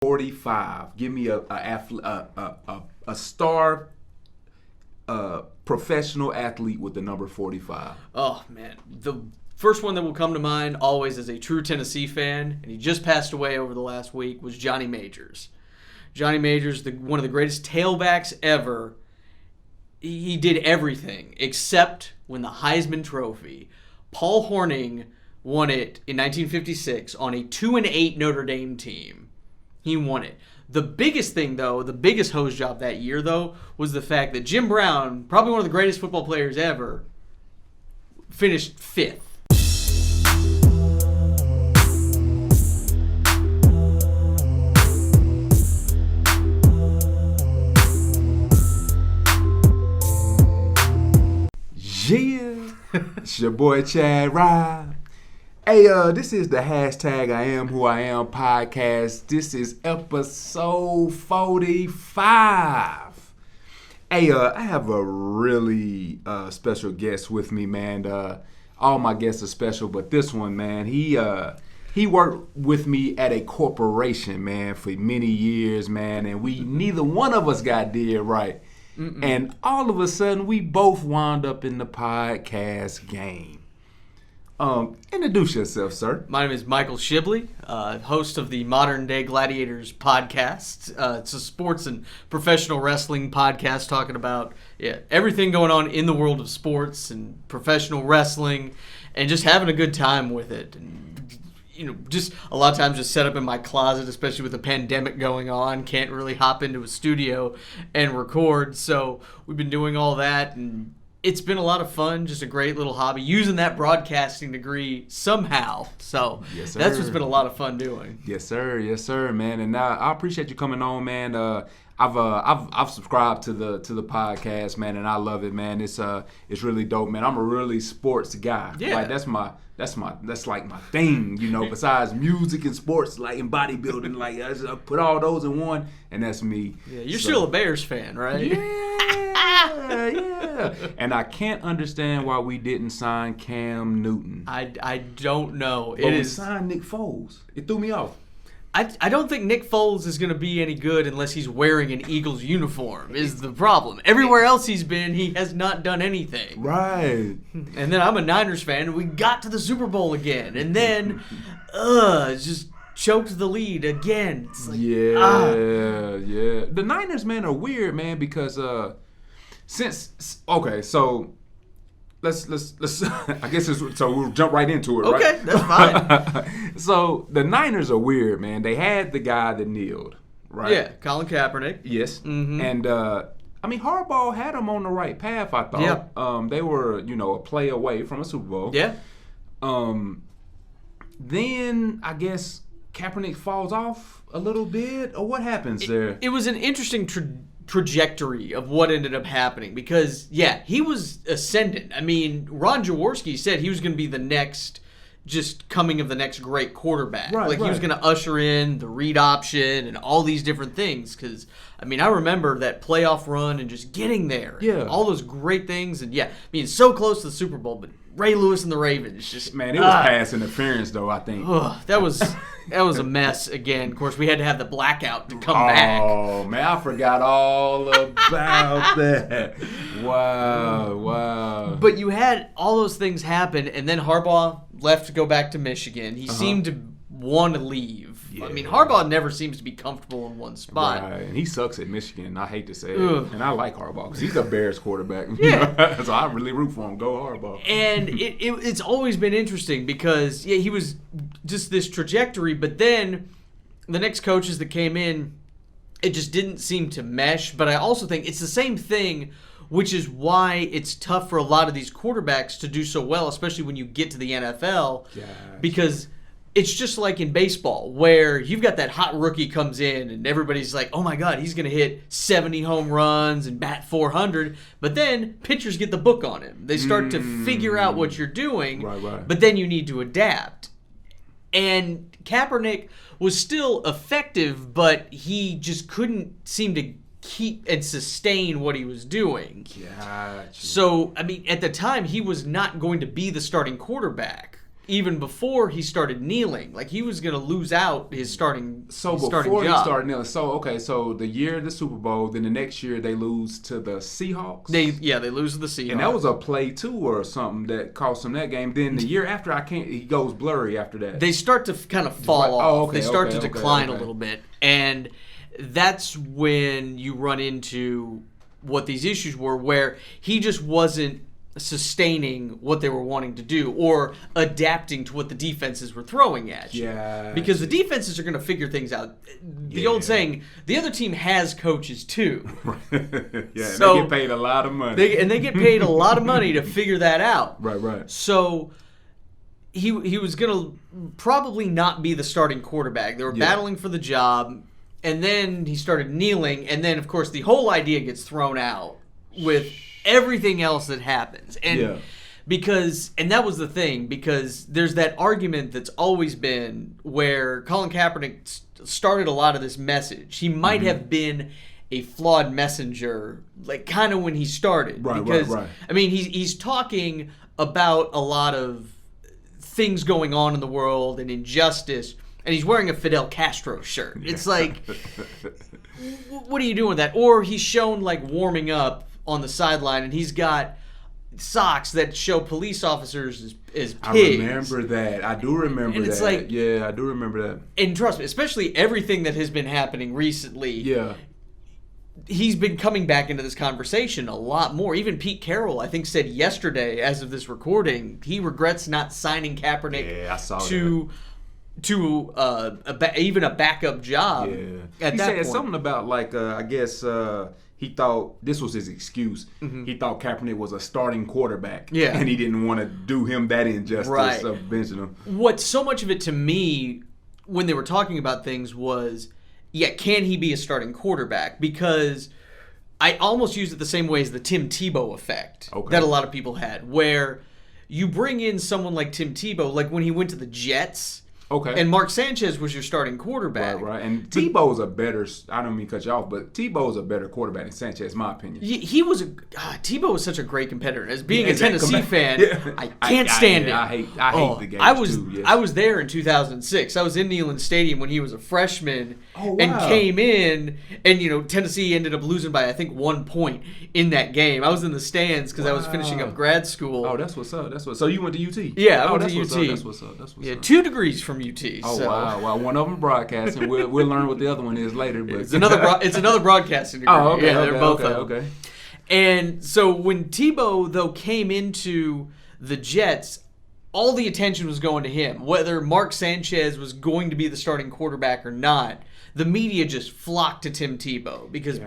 45. Give me a star professional athlete with the number 45. Oh, man. The first one that will come to mind always as a true Tennessee fan, and he just passed away over the last week, was Johnny Majors. Johnny Majors, one of the greatest tailbacks ever. He did everything except win the Heisman Trophy. Paul Hornung won it in 1956 on a 2-8 Notre Dame team. He won it. The biggest thing, though, the biggest hose job that year, though, was the fact that Jim Brown, probably one of the greatest football players ever, finished 5th. Yeah, it's your boy Chad RoB. Hey, this is the #iAMWHOiAM podcast. This is episode 45. Hey, I have a really special guest with me, man. All my guests are special, but this one, man, he worked with me at a corporation, man, for many years, man, and we neither one of us got did right. And all of a sudden, we both wound up in the podcast game. Introduce yourself, sir. My name is Michael Shibley, host of the Modern Day Gladiators podcast. It's a sports and professional wrestling podcast talking about everything going on in the world of sports and professional wrestling and just having a good time with it. And, just a lot of times just set up in my closet, especially with the pandemic going on. Can't really hop into a studio and record. So we've been doing all that, and it's been a lot of fun. Just a great little hobby. Using that broadcasting degree somehow. So yes, that's what's been a lot of fun doing. Yes, sir, man. And I appreciate you coming on, man. I've subscribed to the podcast, man, and I love it, man. It's really dope, man. I'm a really sports guy. Yeah. Like that's like my thing, besides music and sports, like in bodybuilding, like I just put all those in one, and that's me. Yeah, you're still a Bears fan, right? Yeah. And I can't understand why we didn't sign Cam Newton. I don't know. But we signed Nick Foles. It threw me off. I don't think Nick Foles is going to be any good unless he's wearing an Eagles uniform, is the problem. Everywhere else he's been, he has not done anything. Right. And then I'm a Niners fan, and we got to the Super Bowl again. And then, just choked the lead again. It's like, yeah. The Niners, man, are weird, man, because Let's I guess so we'll jump right into it, right? Okay, that's fine. So the Niners are weird, man. They had the guy that kneeled, right? Yeah, Colin Kaepernick. Yes. Mm-hmm. And Harbaugh had them on the right path, I thought. Yeah. They were, a play away from a Super Bowl. Yeah. Then I guess Kaepernick falls off a little bit, or what happens there? It was an interesting trajectory of what ended up happening because, he was ascendant. I mean, Ron Jaworski said he was going to be the next, just coming of the next great quarterback. Right, He was going to usher in the read option and all these different things because, I remember that playoff run and just getting there. Yeah. All those great things and, being so close to the Super Bowl, but Ray Lewis and the Ravens just... Man, it was pass interference, though, I think. That was a mess again. Of course, we had to have the blackout to come back. Oh, man, I forgot all about that. Wow. But you had all those things happen, and then Harbaugh left to go back to Michigan. He seemed to want to leave. Yeah. Harbaugh never seems to be comfortable in one spot. Right, and he sucks at Michigan. I hate to say it. Ugh. And I like Harbaugh because he's a Bears quarterback. Yeah. So I really root for him. Go Harbaugh. And it's always been interesting because, he was just this trajectory, but then the next coaches that came in, it just didn't seem to mesh. But I also think it's the same thing, which is why it's tough for a lot of these quarterbacks to do so well, especially when you get to the NFL. Gosh. Because it's just like in baseball where you've got that hot rookie comes in and everybody's like, oh my God, he's going to hit 70 home runs and bat 400. But then pitchers get the book on him. They start to figure out what you're doing, Right. But then you need to adapt. And Kaepernick was still effective, but he just couldn't seem to keep and sustain what he was doing. Gotcha. So, at the time, he was not going to be the starting quarterback. even before he started kneeling. Like, he was going to lose out his starting So his before starting he job. started kneeling, so the year of the Super Bowl, then the next year they lose to the Seahawks. They lose to the Seahawks. And that was a play too or something that cost him that game. Then the year after, he goes blurry after that. They start to kind of fall off. Oh, okay, they start to okay, decline okay. a little bit. And that's when you run into what these issues were, where he just wasn't sustaining what they were wanting to do or adapting to what the defenses were throwing at you. Yeah. Because the defenses are going to figure things out. The old saying, the other team has coaches too. Yeah, So- they get paid a lot of money. They get paid a lot of money to figure that out. Right. So he was going to probably not be the starting quarterback. They were battling for the job, and then he started kneeling, and then, of course, the whole idea gets thrown out with everything else that happens. And and that was the thing, because there's that argument that's always been where Colin Kaepernick started a lot of this message. He might have been a flawed messenger, like kind of when he started. Because, I mean, he's talking about a lot of things going on in the world and injustice, and he's wearing a Fidel Castro shirt. It's like, what are you doing with that? Or he's shown like warming up on the sideline, and he's got socks that show police officers as pigs. I remember that. I do remember And it's that. like- Yeah, I do remember that. And trust me, especially everything that has been happening recently, Yeah. he's been coming back into this conversation a lot more. Even Pete Carroll, I think, said yesterday, as of this recording, he regrets not signing Kaepernick Yeah, I saw to even a backup job. Yeah. At He that said point. something about, like, I guess he thought this was his excuse. He thought Kaepernick was a starting quarterback. Yeah. And he didn't want to do him that injustice Right. of benching him. What so much of it to me, when they were talking about things, was, can he be a starting quarterback? Because I almost used it the same way as the Tim Tebow effect that a lot of people had, where you bring in someone like Tim Tebow, like when he went to the Jets, Okay. and Mark Sanchez was your starting quarterback. Right. And Tebow's a better, I don't mean to cut you off, but Tebow's a better quarterback than Sanchez, in my opinion. Tebow was such a great competitor. As being a Exactly. Tennessee fan, Yeah. I can't stand him. I hate the game. I was too, yes. I was there in 2006. I was in Neyland Stadium when he was a freshman, Oh, and wow. came in, and Tennessee ended up losing by I think 1 point in that game. I was in the stands because I was finishing up grad school. Oh, that's what's up. So you went to UT? Yeah, I oh, went that's to what's UT. Up. That's what's up. That's what's up. 2 degrees from UT. Oh so. wow! Well, one of them broadcasting. We'll learn what the other one is later. But It's another broadcasting degree. Oh, okay. Yeah, they're both okay. And so when Tebow, though, came into the Jets, all the attention was going to him. Whether Mark Sanchez was going to be the starting quarterback or not, the media just flocked to Tim Tebow because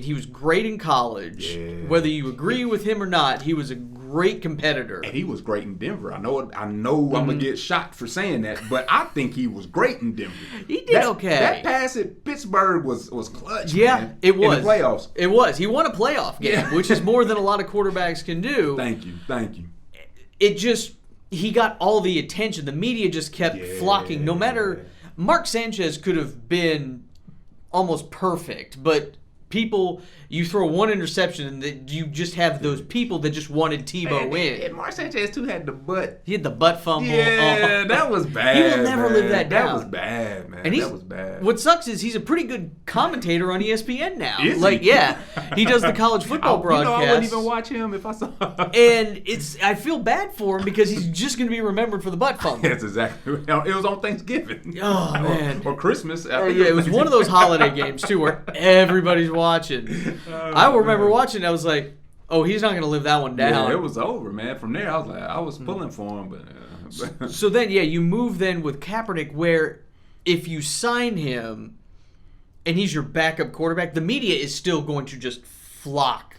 he was great in college. Yeah. Whether you agree with him or not, he was a great competitor. And he was great in Denver. I know I'm gonna get shot for saying that, but I think he was great in Denver. He did okay. That pass at Pittsburgh was clutch. Yeah, man. it was. In the playoffs. It was. He won a playoff game, which is more than a lot of quarterbacks can do. Thank you. He got all the attention. The media just kept flocking. No matter, Mark Sanchez could have been almost perfect, but you throw one interception and you just have those people that just wanted Tebow in. And Mark Sanchez too had the butt. He had the butt fumble. Yeah, that was bad. He will never live that down. That was bad, man. And that was bad. What sucks is he's a pretty good commentator on ESPN now. Is he? He does the college football broadcast. I wouldn't even watch him if I saw. And I feel bad for him because he's just going to be remembered for the butt fumble. That's exactly. It was on Thanksgiving. Oh man. Or Christmas. It was one of those holiday games too where everybody's watching. I remember watching. I was like, "Oh, he's not going to live that one down." Yeah, it was over, man. From there, I was pulling for him, but. So then, you move then with Kaepernick, where if you sign him and he's your backup quarterback, the media is still going to just flock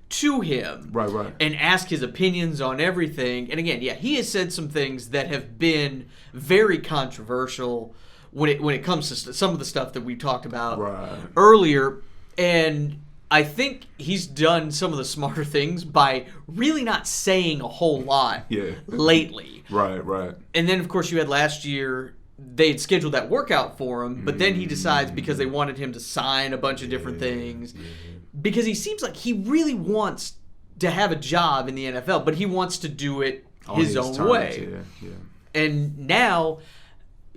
to him, Right. and ask his opinions on everything. And again, he has said some things that have been very controversial when it comes to some of the stuff that we talked about earlier. And I think he's done some of the smarter things by really not saying a whole lot lately. Right. And then, of course, you had last year, they had scheduled that workout for him, but then he decides because they wanted him to sign a bunch of different things. Because he seems like he really wants to have a job in the NFL, but he wants to do it his own way. Yeah. And now,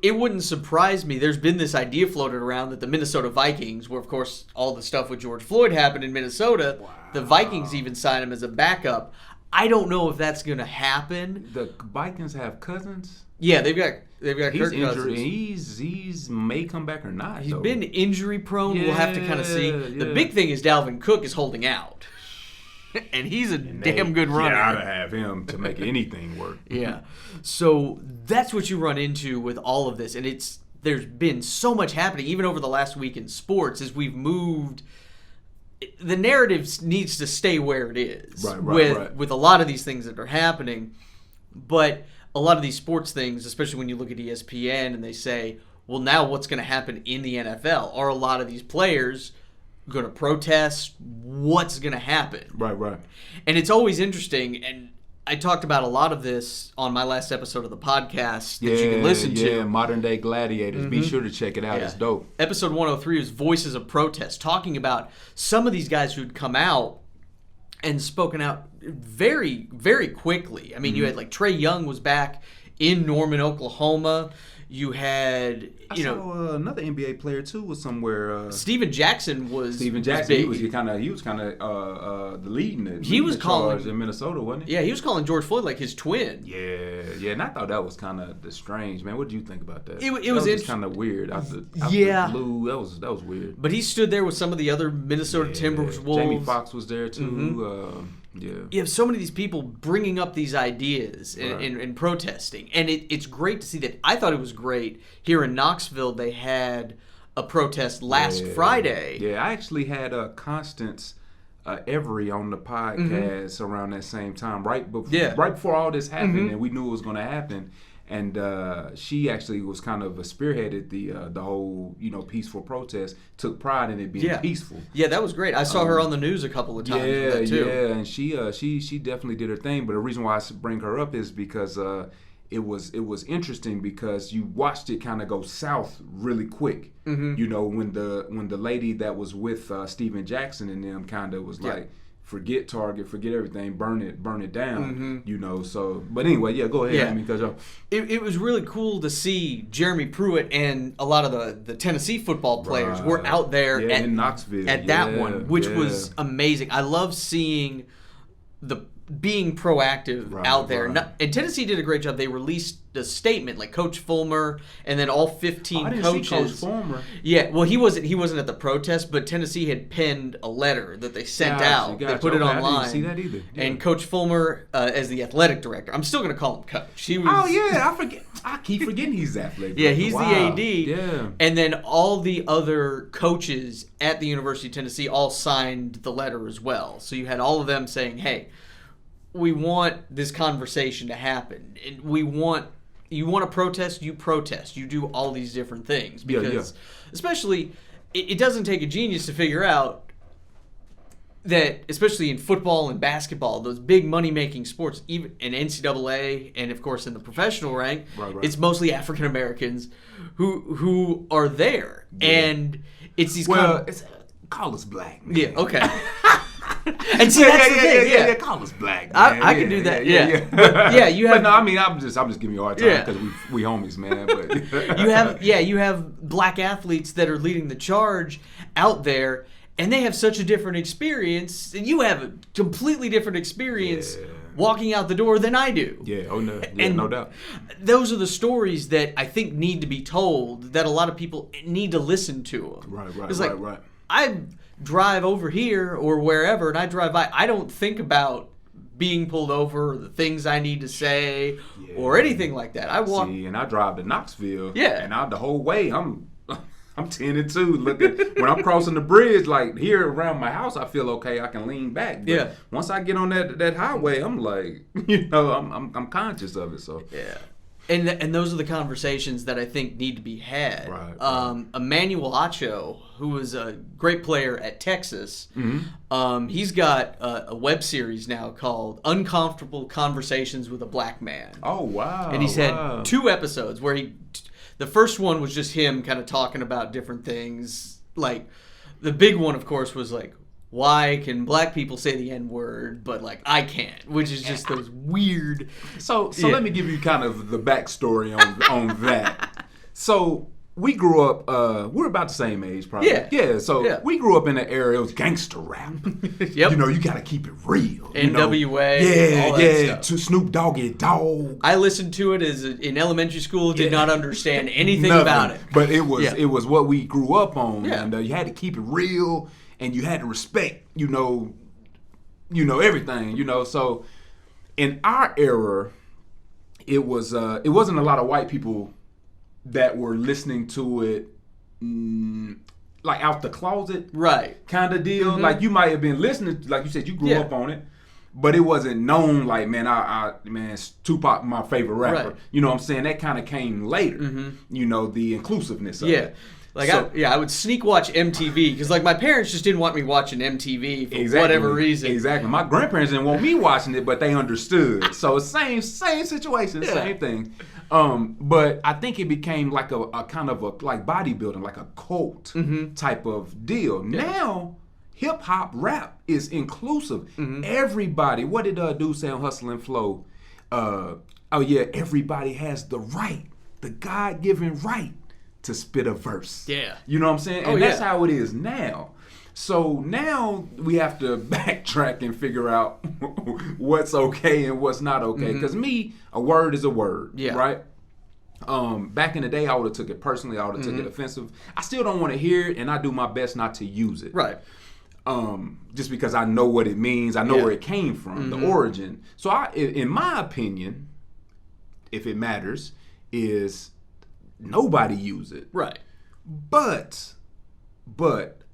it wouldn't surprise me. There's been this idea floated around that the Minnesota Vikings, where, of course, all the stuff with George Floyd happened in Minnesota, the Vikings even signed him as a backup. I don't know if that's going to happen. The Vikings have Cousins? Yeah, they've got He's Kirk injured. Cousins. He's may come back or not. He's been injury prone. We'll have to kind of see. Yeah. The big thing is Dalvin Cook is holding out. And he's a damn good runner. Yeah, I'd have him to make anything work. Yeah. So that's what you run into with all of this. And there's been so much happening, even over the last week in sports, as we've moved. The narrative needs to stay where it is with a lot of these things that are happening. But a lot of these sports things, especially when you look at ESPN and they say, well, now what's going to happen in the NFL? Are a lot of these players going to protest? What's going to happen? Right. And it's always interesting, and I talked about a lot of this on my last episode of the podcast that you can listen to. Yeah, Modern Day Gladiators. Be sure to check it out. It's dope. Episode 103 is Voices of Protest, talking about some of these guys who'd come out and spoken out very, very quickly. I mean, you had like Trey Young was back in Norman, Oklahoma. You had, I saw another NBA player too was somewhere. Steven Jackson was. Steven Jackson. He was kind of the leading. He was calling in Minnesota, wasn't he? Yeah, he was calling George Floyd like his twin. Yeah, and I thought that was kind of strange, man. What did you think about that? It was kind of weird. Out the blue, that was weird. But he stood there with some of the other Minnesota Timberwolves. Jamie Foxx was there too. You have so many of these people bringing up these ideas and protesting. And it's great to see that. I thought it was great. Here in Knoxville, they had a protest last Friday. Yeah, I actually had Constance Every on the podcast around that same time, right before all this happened, and we knew it was going to happen. And she actually was kind of spearheaded the whole peaceful protest. Took pride in it being peaceful. Yeah, that was great. I saw her on the news a couple of times. with that too. And she definitely did her thing. But the reason why I bring her up is because it was interesting because you watched it kind of go south really quick. When the lady that was with Steven Jackson and them kind of was like, forget Target, forget everything, burn it down, So, but anyway, go ahead. Yeah. Because it was really cool to see Jeremy Pruitt and a lot of the Tennessee football players were out there in Knoxville at that one, which was amazing. I love seeing being proactive out there. And Tennessee did a great job. They released a statement, like Coach Fulmer, and then all 15 I didn't coaches. See Coach Fulmer. Yeah, well, he wasn't at the protest, but Tennessee had penned a letter that they sent out. They put it online. I didn't see that either. Yeah. And Coach Fulmer, as the athletic director, I'm still going to call him Coach. He was. Oh yeah, I forget. I keep forgetting he's athletic. Yeah, he's the AD. Yeah. And then all the other coaches at the University of Tennessee all signed the letter as well. So you had all of them saying, "Hey, we want this conversation to happen. And you want to protest, you protest. You do all these different things." Because especially, it doesn't take a genius to figure out that, especially in football and basketball, those big money-making sports, even in NCAA and, of course, in the professional rank, it's mostly African Americans who are there. Yeah. And it's these call us black, man. Yeah, okay. And see, that's the thing. Yeah, call us black. I can do that. Yeah. But, you have. But no, I mean, I'm just giving you a hard time because we homies, man. But you have black athletes that are leading the charge out there, and they have such a different experience, and you have a completely different experience walking out the door than I do. Yeah. Oh no. Yeah, no doubt. Those are the stories that I think need to be told. That a lot of people need to listen to them. Right. I drive over here or wherever, and I drive by. I don't think about being pulled over or the things I need to say or anything like that. I walk. See, and I drive to Knoxville. Yeah. And the whole way, I'm 10 and 2 looking. When I'm crossing the bridge, like here around my house, I feel okay. I can lean back. But once I get on that highway, I'm like, I'm conscious of it. So yeah. And those are the conversations that I think need to be had. Right. Emmanuel Acho, who is a great player at Texas, he's got a web series now called Uncomfortable Conversations with a Black Man. Oh, wow. And he's had 2 episodes where the first one was just him kind of talking about different things. Like, the big one, of course, was like, why can black people say the N-word, but like I can't, which is just those weird. So let me give you kind of the backstory on that. So we grew up, we're about the same age probably. Yeah. So we grew up in an era, it was gangster rap. Yep. You know, you got to keep it real. NWA. All that stuff. To Snoop Doggy Dogg. I listened to it in elementary school, did not understand anything about it. But it was what we grew up on. And you had to keep it real and you had to respect, you know, everything, you know. So in our era, it wasn't a lot of white people that were listening to it like out the closet kind of deal. Mm-hmm. Like you might have been listening, like you said, you grew up on it, but it wasn't known like, man, it's Tupac my favorite rapper. Right. You know what I'm saying? That kind of came later, you know, the inclusiveness of it. Like I would sneak watch MTV because like my parents just didn't want me watching MTV for whatever reason. Exactly. My grandparents didn't want me watching it, but they understood. So same situation, same thing. But I think it became like a kind of a like bodybuilding, like a cult type of deal. Yeah. Now, hip hop rap is inclusive. Everybody. What did dude say on Hustle and Flow? Everybody has the right, the God-given right to spit a verse. Yeah. You know what I'm saying? And that's how it is now. So now we have to backtrack and figure out what's okay and what's not okay. Because a word is a word, right? Back in the day, I would have took it personally. I would have took it offensive. I still don't want to hear it, and I do my best not to use it. Right. Just because I know what it means. I know where it came from, the origin. So in my opinion, if it matters, is nobody use it. Right. But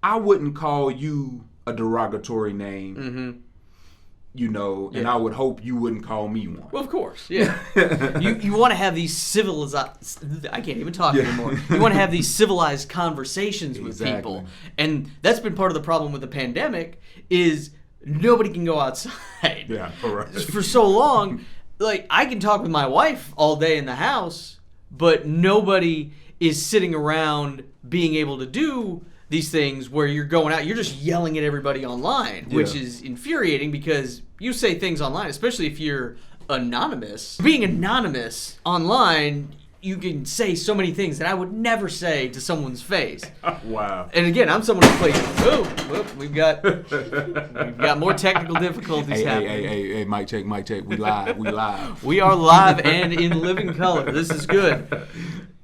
I wouldn't call you a derogatory name, you know, and I would hope you wouldn't call me one. Well, of course, yeah. you want to have these I can't even talk anymore. You want to have these civilized conversations with people. And that's been part of the problem with the pandemic is nobody can go outside. Yeah, right. For so long, like I can talk with my wife all day in the house, but nobody is sitting around being able to do these things where you're going out, you're just yelling at everybody online, which is infuriating because you say things online, especially if you're anonymous. Being anonymous online, you can say so many things that I would never say to someone's face. Wow. And again, I'm someone who plays, we've got more technical difficulties happening. Hey, mic check. We live. We are live and in living color. This is good.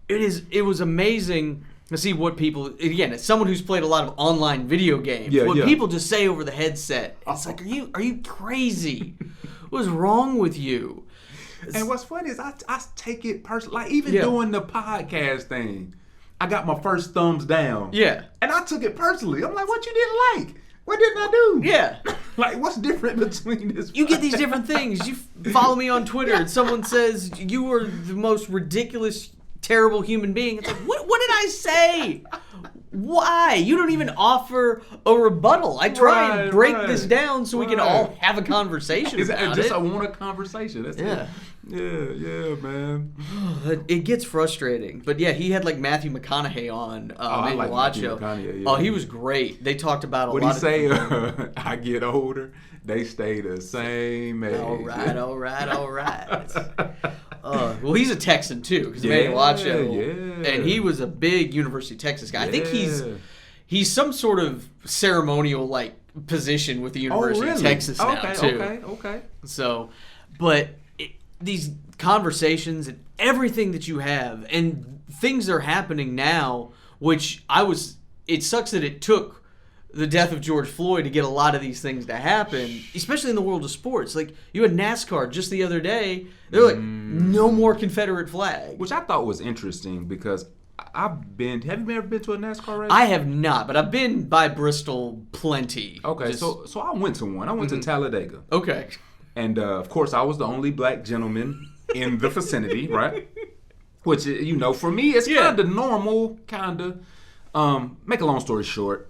It was amazing to see what people, again, as someone who's played a lot of online video games, people just say over the headset. It's like, are you crazy? What's wrong with you? And what's funny is I take it personally. Like even doing the podcast thing, I got my first thumbs down. Yeah. And I took it personally. I'm like, what you didn't like? What didn't I do? Yeah. Like, what's different between this? You get these different things. You follow me on Twitter and someone says you were the most ridiculous, terrible human being. It's like, what did I say? Why? You don't even offer a rebuttal. I try and break this down so we can all have a conversation about it. I want a conversation. That's it. Yeah, man. It gets frustrating. But yeah, he had like Matthew McConaughey on iAMWHOiAM. Oh, he was great. They talked about a lot of things. What did he say? I get older, they stay the same age. All right. Well, he's a Texan too, because iAMWHOiAM, and he was a big University of Texas guy. I think he's some sort of ceremonial like position with the University of Texas now too. Okay. So, but these conversations and everything that you have, and things are happening now, which it sucks that it took the death of George Floyd to get a lot of these things to happen, especially in the world of sports. Like, you had NASCAR just the other day. They're like, no more Confederate flag. Which I thought was interesting because have you ever been to a NASCAR race? I have not, but I've been by Bristol plenty. Okay, so I went to one. I went to Talladega. Okay. And, of course, I was the only black gentleman in the vicinity, right? Which, you know, for me, it's kind of normal, kind of. Make a long story short,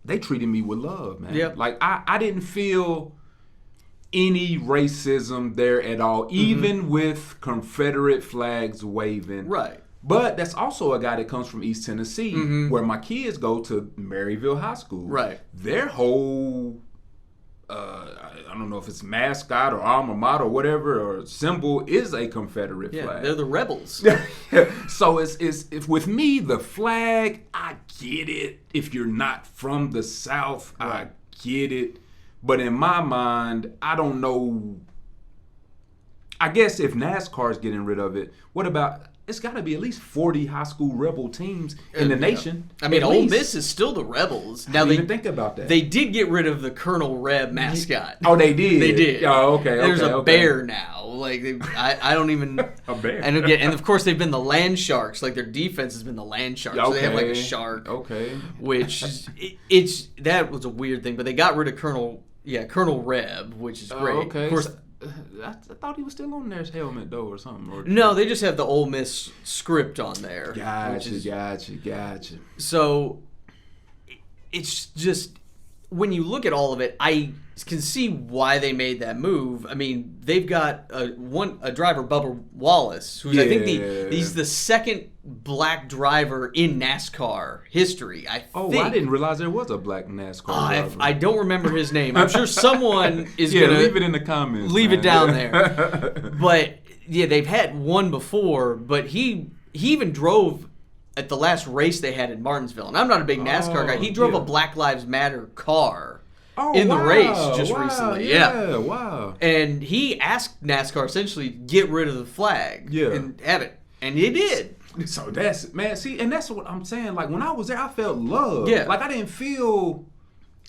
they treated me with love, man. Yep. Like, I didn't feel any racism there at all, even with Confederate flags waving. Right. But that's also a guy that comes from East Tennessee, where my kids go to Maryville High School. Right. Their whole, I don't know if it's mascot or alma mater or whatever, or symbol is a Confederate flag. They're the rebels. So it's with me, the flag, I get it. If you're not from the South, I get it. But in my mind, I don't know. I guess if NASCAR's getting rid of it, what about... It's got to be at least 40 high school Rebel teams in the nation. I mean, Ole Miss is still the Rebels. Now, they even think about that. They did get rid of the Colonel Reb mascot. Oh, they did? They did. Oh, okay. There's a bear now. Like, I don't even... A bear? And of course, they've been the Land Sharks. Like, their defense has been the Land Sharks. Okay. So they have, like, a shark. Okay. Which, that was a weird thing. But they got rid of Colonel Reb, which is great. Okay. Of course... I thought he was still on their helmet, though, or something. Or... No, they just have the Ole Miss script on there. Gotcha. So, it's just, when you look at all of it, I can see why they made that move. I mean, they've got a driver, Bubba Wallace, who's I think he's the second black driver in NASCAR history. I didn't realize there was a black NASCAR driver. I don't remember his name. I'm sure someone is going to leave it in the comments. Leave it down there. But yeah, they've had one before, but he even drove at the last race they had in Martinsville. And I'm not a big NASCAR guy. He drove a Black Lives Matter car. The race just recently. Yeah, wow. And he asked NASCAR essentially get rid of the flag and have it. And he did. So that's what I'm saying. Like, when I was there, I felt love. Yeah. Like, I didn't feel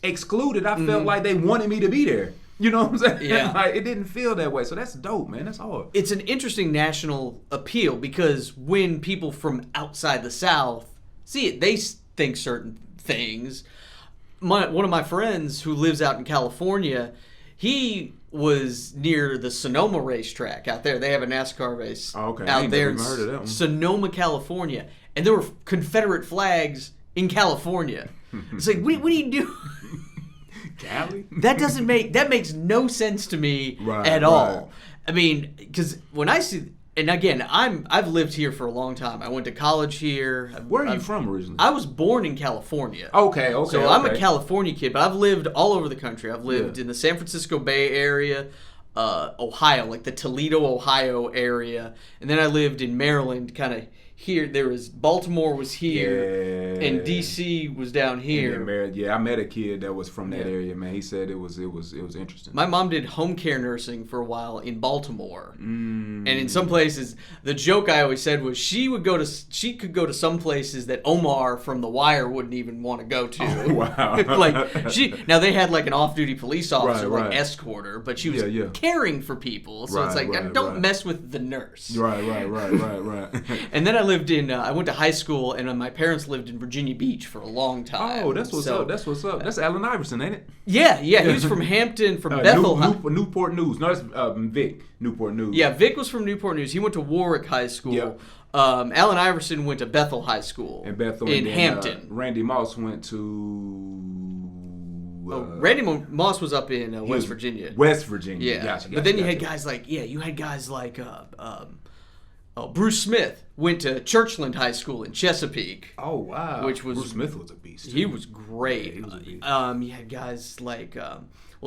excluded. I felt like they wanted me to be there. You know what I'm saying? Yeah. Like, it didn't feel that way. So that's dope, man. That's hard. It's an interesting national appeal because when people from outside the South see it, they think certain things. One of my friends who lives out in California, he was near the Sonoma racetrack out there. They have a NASCAR race out there in heard of that one. Sonoma, California. And there were Confederate flags in California. It's like, what do you do? Cali? That makes no sense to me at all. I mean, because when I see... And again, I've lived here for a long time. I went to college here. Where are you from originally? I was born in California. Okay. So I'm a California kid, but I've lived all over the country. I've lived in the San Francisco Bay Area, Ohio, like the Toledo, Ohio area, and then I lived in Maryland, kind of here. There was Baltimore was here, and DC was down here. I met a kid that was from that area. Man, he said it was interesting. My mom did home care nursing for a while in Baltimore, and in some places, the joke I always said was she could go to some places that Omar from The Wire wouldn't even want to go to. Oh, wow. Now they had like an off-duty police officer escort her, but she was caring for people, so it's like don't mess with the nurse. Right. And then I went to high school, and my parents lived in Virginia Beach for a long time. Oh, that's what's up. That's Allen Iverson, ain't it? Yeah. He was from Hampton, from Bethel. Newport News. No, that's Vic. Newport News. Yeah, Vic was from Newport News. He went to Warwick High School. Yep. Allen Iverson went to Bethel High School. In Hampton. Randy Moss went to... Randy Moss was up in West Virginia. West Virginia. Yeah. Gotcha, but then you had guys like Bruce Smith went to Churchland High School in Chesapeake. Oh, wow. Bruce Smith was a beast. He was great. He was a beast. You had guys like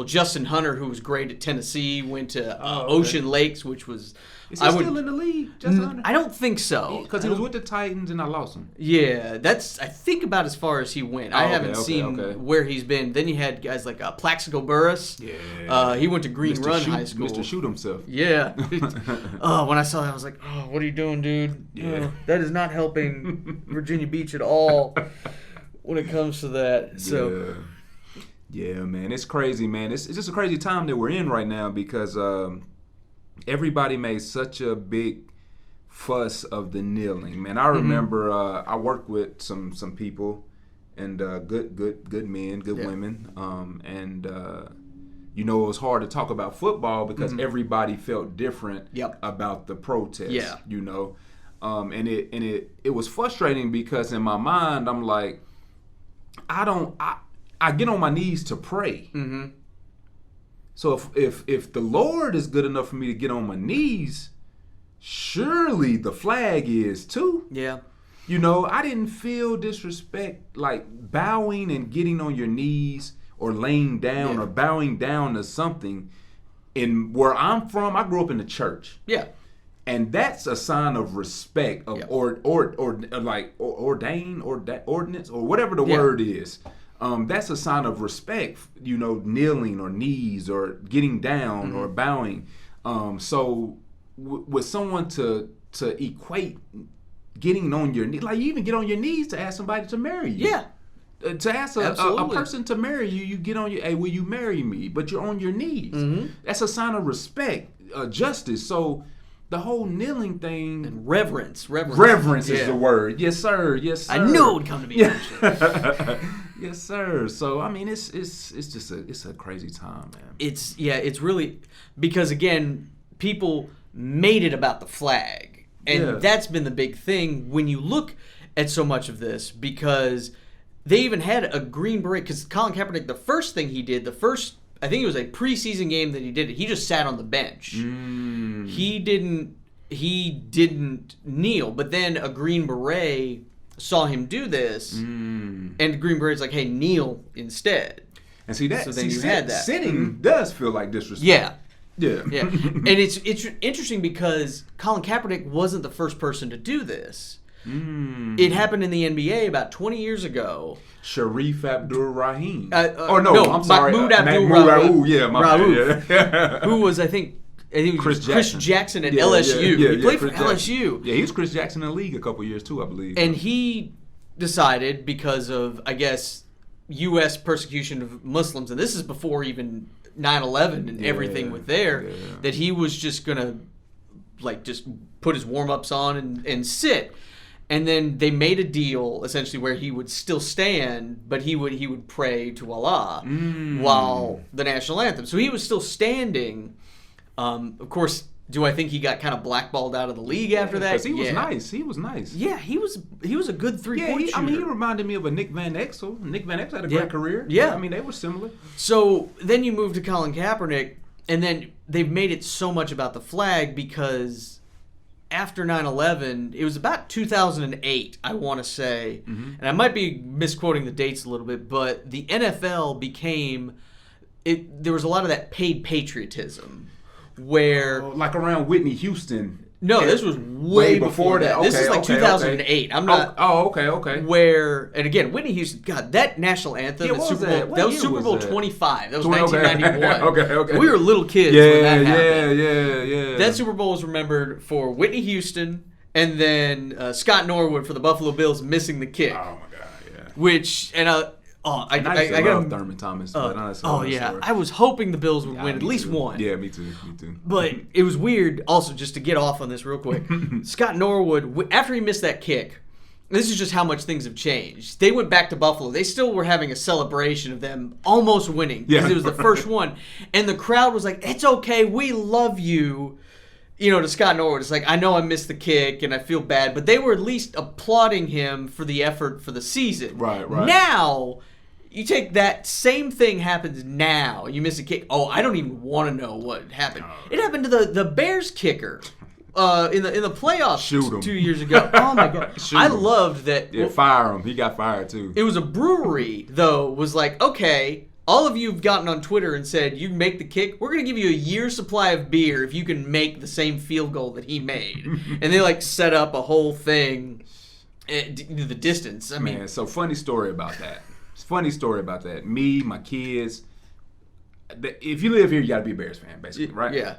Justin Hunter, who was great at Tennessee, went to Ocean Lakes, which was... Is he still in the league, Justin Hunter? I don't think so. Because he was with the Titans and I lost him. Yeah, that's, I think, about as far as he went. I haven't seen where he's been. Then you had guys like Plaxico Burress. Yeah. He went to Green Run High School. Mr. Shoot himself. Yeah. When I saw that, I was like, what are you doing, dude? Yeah. That is not helping Virginia Beach at all when it comes to that. So... Yeah, man. It's crazy, man. It's just a crazy time that we're in right now because... everybody made such a big fuss of the kneeling, man. I remember I worked with some people and good men, good women, and it was hard to talk about football because everybody felt different about the protest. Yeah. And it was frustrating because in my mind I'm like, I get on my knees to pray. Mm-hmm. So if the Lord is good enough for me to get on my knees, surely the flag is too. Yeah. You know, I didn't feel disrespect like bowing and getting on your knees or laying down or bowing down to something. In where I'm from, I grew up in the church. Yeah. And that's a sign of respect of or like ordained or ordinance or whatever the word is. That's a sign of respect, you know, kneeling or knees or getting down or bowing. So with someone to equate getting on your knees, like you even get on your knees to ask somebody to marry you. Yeah. To ask a person to marry you, you get on your, hey, will you marry me? But you're on your knees. That's a sign of respect, justice. So the whole kneeling thing. And reverence. Reverence is the word. Yes, sir. Yes, sir. I knew it would come to me eventually. Yes, sir. So I mean, it's just a crazy time, man. It's really, because again, people made it about the flag, and that's been the big thing when you look at so much of this, because they even had a Green Beret, because Colin Kaepernick, the first thing he did, I think it was a preseason game that he did it, he just sat on the bench. He didn't kneel, but then a Green Beret saw him do this, and the Green Beret's like, hey, kneel instead. And see that, so then you had that. Sitting does feel like disrespect. Yeah. Yeah. And it's interesting because Colin Kaepernick wasn't the first person to do this. It happened in the NBA about 20 years ago. Sharif Abdul-Rahim. I'm sorry. Mahmoud Abdul-Rahim. Yeah, my bad. Who was, I think it was Chris Jackson at LSU. He played for LSU. Yeah, he was Chris Jackson in the league a couple years too, I believe. And he decided, because of, I guess, U.S. persecution of Muslims, and this is before even 9/11 and everything with that he was just going to like just put his warm-ups on and sit. And then they made a deal essentially where he would still stand, but he would pray to Allah while the national anthem. So he was still standing. Of course, do I think he got kind of blackballed out of the league after that? Because he was nice. He was nice. Yeah, he was a good three-point shooter. I mean, he reminded me of a Nick Van Exel. Nick Van Exel had a great career. Yeah. I mean, they were similar. So then you move to Colin Kaepernick, and then they've made it so much about the flag because after 9/11, it was about 2008, I want to say, and I might be misquoting the dates a little bit, but the NFL there was a lot of that paid patriotism where... like around Whitney Houston. No, this was way before that. This is like 2008. I'm not... okay. Where, and again, Whitney Houston, God, that national anthem, that was Super Bowl 25. That was 1991. Okay. We were little kids when that happened. Yeah. That Super Bowl was remembered for Whitney Houston and then Scott Norwood for the Buffalo Bills missing the kick. Oh, my God, yeah. Which, and I love Thurman Thomas. I was hoping the Bills would win at least one. Yeah, me too. But it was weird. Also, just to get off on this real quick, Scott Norwood, after he missed that kick, this is just how much things have changed. They went back to Buffalo. They still were having a celebration of them almost winning because it was the first one, and the crowd was like, "It's okay, we love you." You know, to Scott Norwood, it's like, I know I missed the kick and I feel bad, but they were at least applauding him for the effort for the season. Right. Now, you take that same thing happens now. You miss a kick. Oh, I don't even want to know what happened. It happened to the Bears kicker in the playoffs 2 years ago. Oh my God! I loved that. Yeah, fire him. He got fired too. It was a brewery though. Was like, okay, all of you have gotten on Twitter and said you make the kick. We're gonna give you a year's supply of beer if you can make the same field goal that he made. And they like set up a whole thing. The distance. I mean, so funny story about that. Me, my kids. If you live here, you got to be a Bears fan, basically, right? Yeah.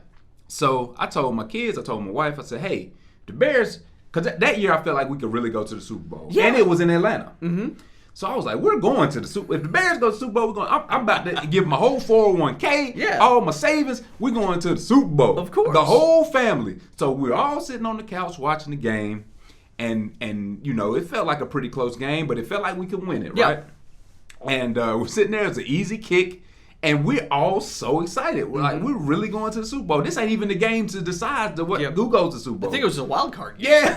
So I told my kids, I told my wife, I said, hey, the Bears, because that year I felt like we could really go to the Super Bowl. Yeah. And it was in Atlanta. Mm-hmm. So I was like, we're going to the Super Bowl. If the Bears go to the Super Bowl, I'm about to give my whole 401k, all my savings. We're going to the Super Bowl. Of course. The whole family. So we're all sitting on the couch watching the game. And you know, it felt like a pretty close game, but it felt like we could win it, right? And we're sitting there. It's an easy kick. And we're all so excited. We're like, we're really going to the Super Bowl. This ain't even the game to decide who goes to the Super Bowl. I think it was a wild card game.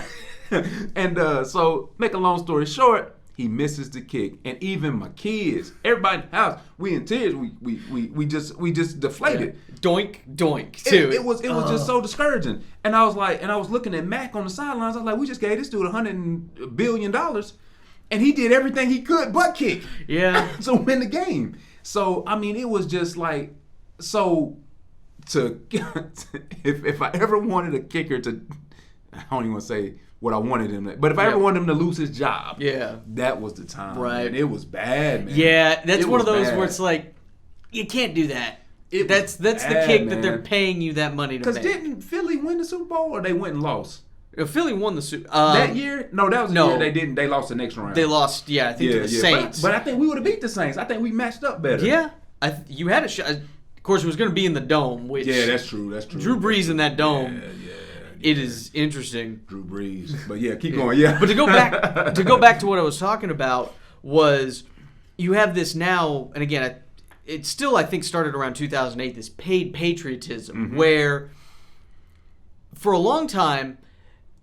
Yeah. And so, make a long story short, He misses the kick, and even my kids, everybody in the house, we in tears. We just deflated. Yeah. Doink doink too. It was just so discouraging. And I was looking at Mac on the sidelines. I was like, we just gave this dude $100 billion, and he did everything he could but kick. Yeah. So win the game. So I mean, it was just like so. If I ever wanted a kicker to, I don't even want to say what I wanted him to, but if I ever wanted him to lose his job, that was the time. Right. Man. It was bad, man. Yeah, that's one of those bad. Where it's like, you can't do that. That's the kick that they're paying you that money to make. Because didn't Philly win the Super Bowl, or they went and lost? Philly won the Super that year? No, that was the year they didn't. They lost the next round. They lost, I think, to the Saints. But I think we would have beat the Saints. I think we matched up better. Yeah. You had a shot. Of course, it was going to be in the Dome, which... Yeah, that's true. Drew Brees in that Dome. Yeah. It is interesting. Drew Brees. But yeah, keep going. Yeah. But to go back to what I was talking about was you have this now, and again, it still, I think, started around 2008, this paid patriotism, where for a long time,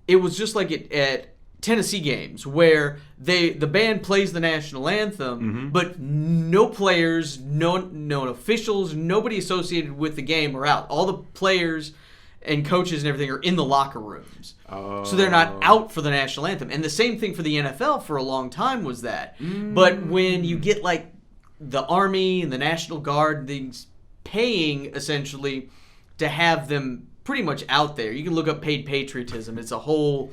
it was just like at Tennessee games where the band plays the national anthem, but no players, no officials, nobody associated with the game are out. All the players and coaches and everything are in the locker rooms. So they're not out for the national anthem. And the same thing for the NFL for a long time was that. But when you get like the Army and the National Guard, things paying essentially to have them pretty much out there. You can look up paid patriotism. It's a whole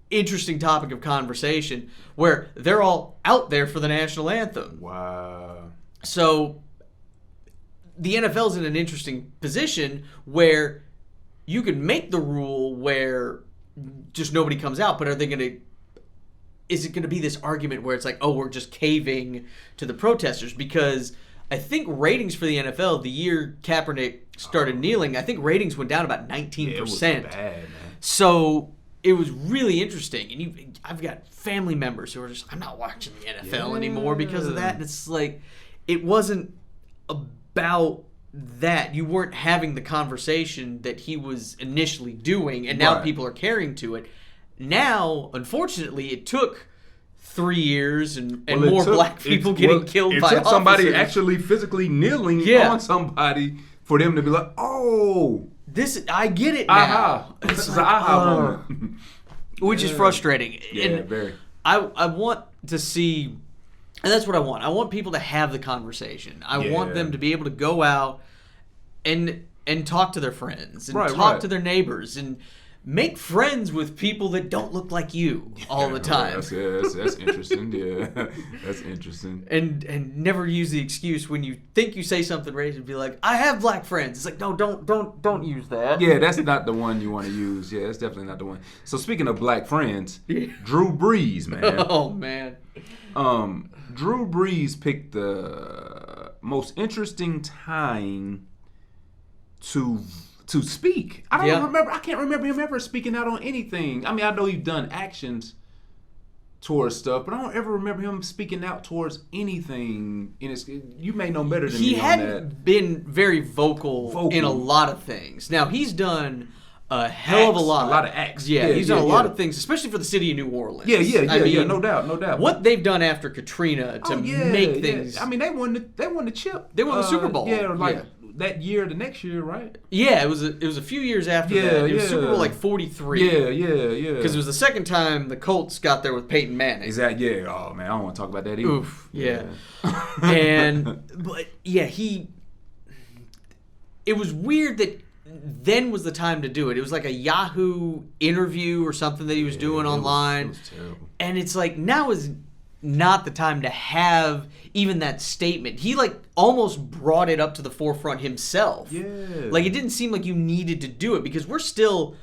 interesting topic of conversation where they're all out there for the national anthem. Wow. So the NFL's in an interesting position where you can make the rule where just nobody comes out, but is it going to be this argument where it's like, oh, we're just caving to the protesters? Because I think ratings for the NFL, the year Kaepernick started kneeling, I think ratings went down about 19%. It was bad, man. So it was really interesting. And I've got family members who are just, I'm not watching the NFL anymore because of that. And it's like, it wasn't about that. You weren't having the conversation that he was initially doing, and now people are carrying to it. Now, unfortunately, it took 3 years and more black people getting killed by officers. It took somebody actually physically kneeling on somebody for them to be like, oh, I get it now. This is an aha moment. Which is frustrating. Yeah, and very. I want to see, and that's what I want. I want people to have the conversation. I want them to be able to go out and talk to their friends and talk to their neighbors and make friends with people that don't look like you all the time. That's interesting. Yeah, that's interesting. And never use the excuse when you think you say something racist and be like, I have black friends. It's like, no, don't use that. Yeah, that's not the one you want to use. Yeah, that's definitely not the one. So speaking of black friends, Drew Brees, man. Oh man. Drew Brees picked the most interesting time to speak. I can't remember him ever speaking out on anything. I mean, I know he's done actions towards stuff, but I don't ever remember him speaking out towards anything. You may know better than me on that. He hadn't been very vocal in a lot of things. Now, he's done a hell of a lot. A lot of acts. Yeah, he's done a lot of things, especially for the city of New Orleans. Yeah, no doubt. What they've done after Katrina to make things. I mean, they won the chip. They won the Super Bowl. That year, the next year, right? Yeah, it was a few years after that. It was Super Bowl like 43. Yeah. Because it was the second time the Colts got there with Peyton Manning. Exactly. Yeah. Oh man, I don't want to talk about that either. Oof. Yeah. It was weird that then was the time to do it. It was like a Yahoo interview or something that he was doing online. It was terrible. And it's like, now is not the time to have even that statement. He like almost brought it up to the forefront himself. Yeah. Like it didn't seem like you needed to do it because we're still,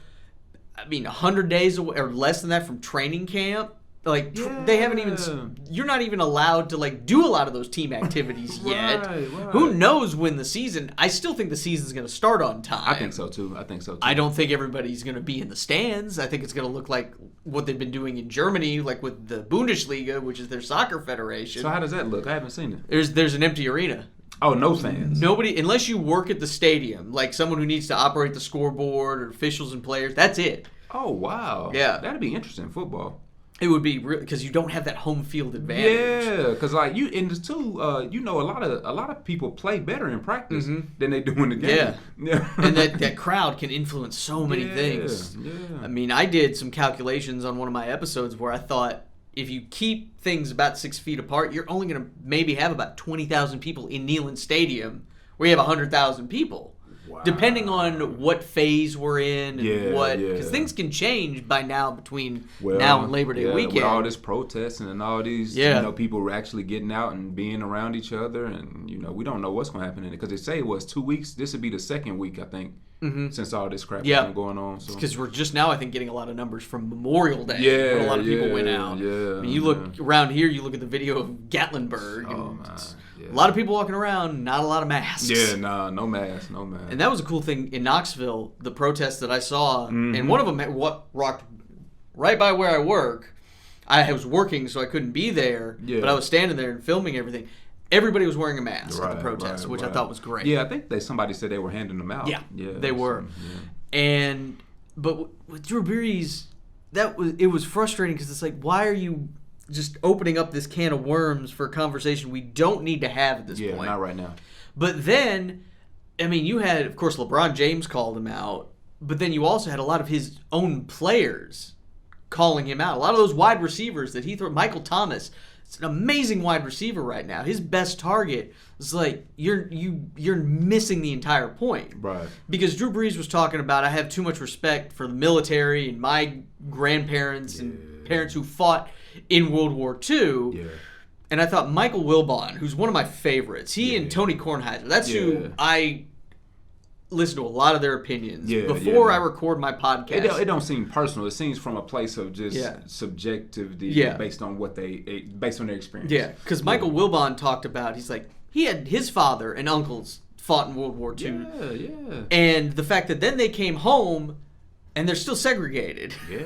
100 days away or less than that from training camp. Like they haven't even. You're not even allowed to like do a lot of those team activities yet. Right. Who knows when the season? I still think the season's going to start on time. I think so too. I don't think everybody's going to be in the stands. I think it's going to look like what they've been doing in Germany, like with the Bundesliga, which is their soccer federation. So how does that look? I haven't seen it. There's an empty arena. Oh, no fans. Nobody, unless you work at the stadium, like someone who needs to operate the scoreboard or officials and players. That's it. Oh wow. Yeah. That'd be interesting. Football. It would be because you don't have that home field advantage. Yeah, because like you and too, a lot of people play better in practice than they do in the game. Yeah, and that crowd can influence so many things. Yeah. I mean, I did some calculations on one of my episodes where I thought if you keep things about 6 feet apart, you're only going to maybe have about 20,000 people in Neyland Stadium, where you have 100,000 people. Wow. Depending on what phase we're in and because things can change by now between now and Labor Day weekend. With all this protesting and all these, people actually getting out and being around each other, and we don't know what's going to happen in it because they say it was 2 weeks. This would be the second week, I think, since all this crap has been going on. Because we're just now, I think, getting a lot of numbers from Memorial Day. Where a lot of people went out. Yeah, I mean, you look around here, you look at the video of Gatlinburg. A lot of people walking around, not a lot of masks. Yeah, no masks. And that was a cool thing in Knoxville, the protests that I saw. And one of them rocked right by where I work. I was working, so I couldn't be there. Yeah. But I was standing there and filming everything. Everybody was wearing a mask at the protest, which I thought was great. Yeah, I think somebody said they were handing them out. Yeah, they were. But with Drew Brees, it was frustrating because it's like, why are you just opening up this can of worms for a conversation we don't need to have at this point? Yeah, not right now. But then, I mean, you had, of course, LeBron James called him out, but then you also had a lot of his own players calling him out. A lot of those wide receivers that he threw. Michael Thomas, it's an amazing wide receiver right now. His best target is like, you're missing the entire point. Right. Because Drew Brees was talking about, I have too much respect for the military and my grandparents and parents who fought in World War II. Yeah. And I thought Michael Wilbon, who's one of my favorites, he and Tony Kornheiser, that's who I listen to a lot of their opinions before I record my podcast. It don't seem personal. It seems from a place of just subjectivity based on based on their experience. Yeah, because Michael Wilbon talked about, he's like, he had his father and uncles fought in World War II. Yeah. And the fact that then they came home and they're still segregated. Yeah.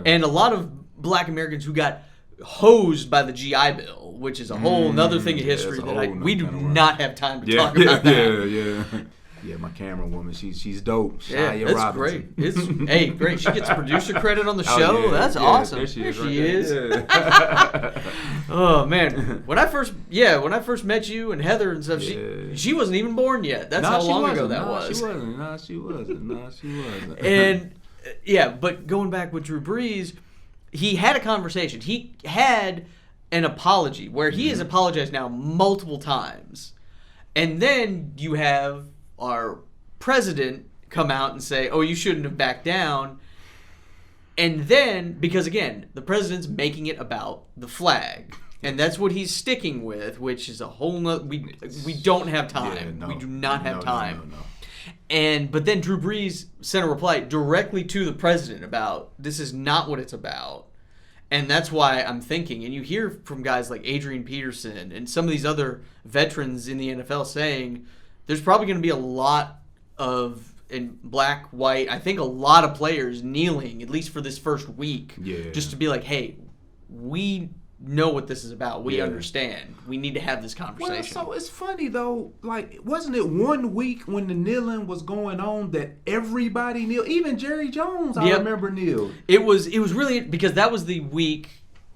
And a lot of black Americans who got hosed by the GI Bill, which is a whole other thing in history that we do not have time to talk about that. Yeah, my camera woman, she's dope. Shia Robinson. Great. Great. She gets producer credit on the show. That's awesome. There she is. Oh man, when I first met you and Heather and stuff, she wasn't even born yet. That's how long ago that was. She wasn't. And but going back with Drew Brees, he had a conversation. He had an apology where he has apologized now multiple times. And then you have our president come out and say, oh, you shouldn't have backed down. And then, because again, the president's making it about the flag. And that's what he's sticking with, which is a whole nother... We don't have time. We do not have time. No. But then Drew Brees sent a reply directly to the president about, this is not what it's about. And that's why I'm thinking, and you hear from guys like Adrian Peterson and some of these other veterans in the NFL saying, there's probably going to be a lot of, in black, white, I think a lot of players kneeling, at least for this first week, just to be like, hey, we know what this is about. We understand. We need to have this conversation. Well, so it's funny, though. Like, wasn't it 1 week when the kneeling was going on that everybody kneeled? Even Jerry Jones, I remember kneeled. It was really, because that was the week,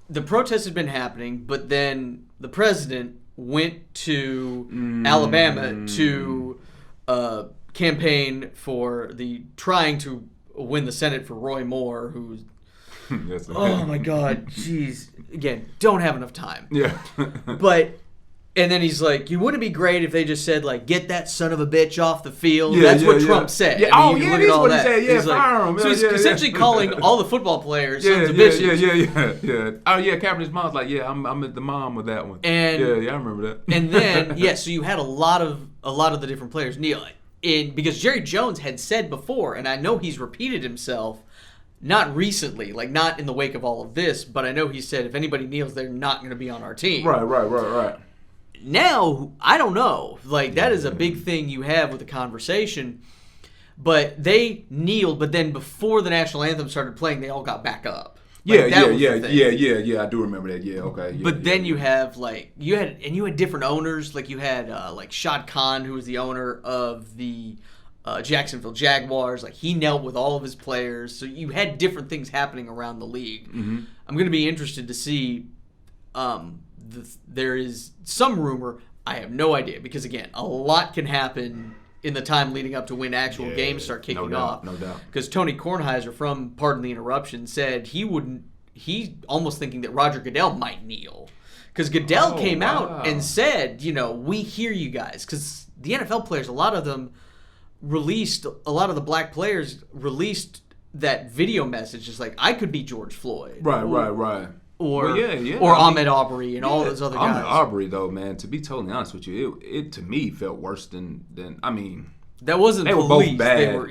the protest had been happening, but then the president went to Alabama to campaign for trying to win the Senate for Roy Moore, who's oh my God, jeez. Again, don't have enough time. Yeah. And then he's like, you wouldn't it be great if they just said, like, get that son of a bitch off the field? That's what Trump said. Yeah. I mean, that is what he said. Yeah, fire him. So he's essentially calling all the football players sons of bitches. Yeah. Oh, yeah, Kaepernick's mom's like, I'm at the mom with that one. And, I remember that. And then, so you had a lot of the different players kneel. Because Jerry Jones had said before, and I know he's repeated himself, not recently, like not in the wake of all of this, but I know he said if anybody kneels, they're not going to be on our team. Right. Now, I don't know. Like, that is a big thing you have with the conversation. But they kneeled, but then before the national anthem started playing, they all got back up. Like, yeah. I do remember that. Yeah, okay. Yeah, but then you have, like, you had different owners. Like, you had, like, Shad Khan, who was the owner of the Jacksonville Jaguars. Like, he knelt with all of his players. So you had different things happening around the league. Mm-hmm. I'm going to be interested to see. There is some rumor. I have no idea because, again, a lot can happen in the time leading up to when actual games start kicking off. No doubt. Because Tony Kornheiser from Pardon the Interruption said he's almost thinking that Roger Goodell might kneel. Because Goodell came out and said, we hear you guys. Because the NFL players, a lot of the black players released that video message. Just like, I could be George Floyd. Right. Or Ahmaud Arbery and all those other guys. Ahmaud Arbery, though, man, to be totally honest with you, it to me felt worse than I mean. That wasn't they police. Were both bad. They were,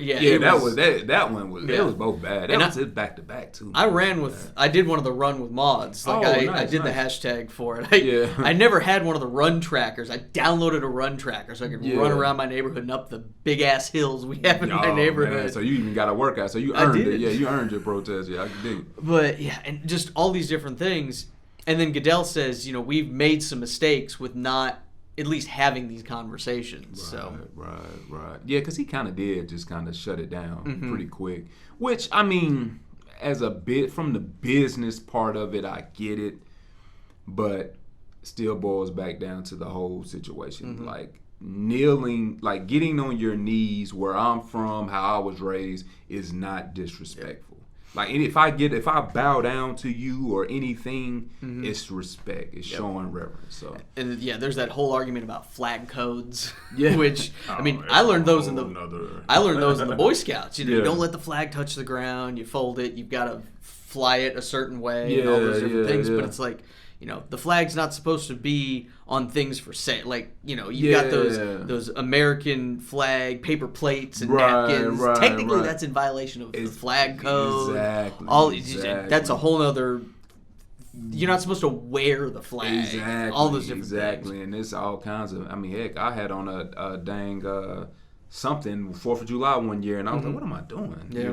that one was. It was both bad. That was back to back too. I did one of the run with mods. Like I did the hashtag for it. I never had one of the run trackers. I downloaded a run tracker so I could run around my neighborhood and up the big ass hills we have in my neighborhood. Man. So you even got a workout. So you earned it. Yeah, you earned your protest. Yeah, I can dig it. But yeah, and just all these different things. And then Goodell says, we've made some mistakes with not at least having these conversations. Right. Yeah, because he kind of did just kind of shut it down pretty quick. Which, I mean, as a bit from the business part of it, I get it. But still boils back down to the whole situation. Like, kneeling, like getting on your knees where I'm from, how I was raised, is not disrespectful. Like, if I bow down to you or anything, it's respect. It's showing reverence. So, and there's that whole argument about flag codes, which I mean, I learned those in the Boy Scouts. You don't let the flag touch the ground. You fold it. You've got to fly it a certain way and all those different things. But it's like, the flag's not supposed to be on things for sale. Like, you've got those American flag paper plates and napkins. Technically, that's in violation of the flag code. Exactly. That's a whole other. You're not supposed to wear the flag. Exactly. All those different things. And it's all kinds of. I mean, heck, I had on a dang something 4th of July one year, and I was like, "What am I doing?" Yeah.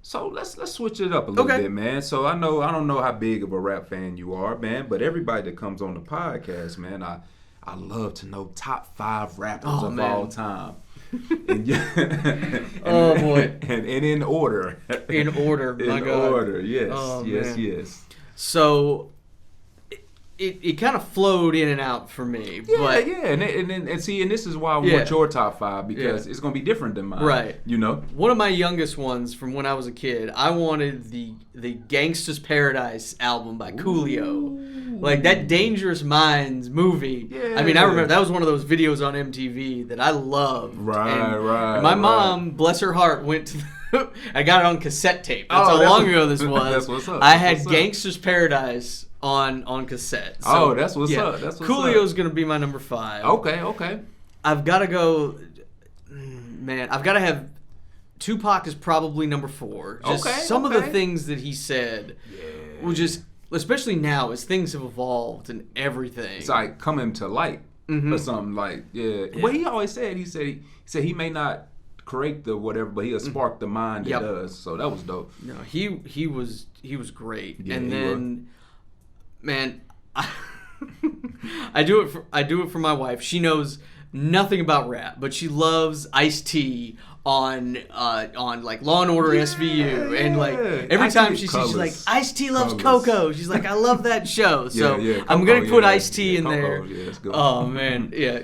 So let's switch it up a little bit, man. So I don't know how big of a rap fan you are, man, but everybody that comes on the podcast, man, I love to know top 5 rappers of all time. And boy. And in order. In order, my God. In order, yes. Yes. So it kind of flowed in and out for me. Yeah. And see, and this is why I want your top 5 because it's going to be different than mine. Right. One of my youngest ones from when I was a kid, I wanted the Gangsta's Paradise album by Coolio. Like that Dangerous Minds movie. Yeah. I mean, I remember that was one of those videos on MTV that I loved. Right. And my mom, bless her heart, went to I got it on cassette tape. That's how long ago this was. That's what's up. I had Gangsta's Paradise on cassette. So, that's what's up. Coolio's going to be my number 5. Okay. I've got to go, man, I've got to have, Tupac is probably number 4. Just some of the things that he said were just, especially now as things have evolved and everything. It's like coming to light or something like, Well, he always said, he said he may not create the whatever, but he'll spark the mind that does. So that was dope. No, he was great. Yeah, and then, man, I do it for my wife. She knows nothing about rap, but she loves Ice-T on like Law and Order SVU, and like every time she sees, she's like, Ice-T loves Coco. She's like, I love that show. So I'm gonna put Ice-T in there. Yeah, that's good. Oh man, yeah.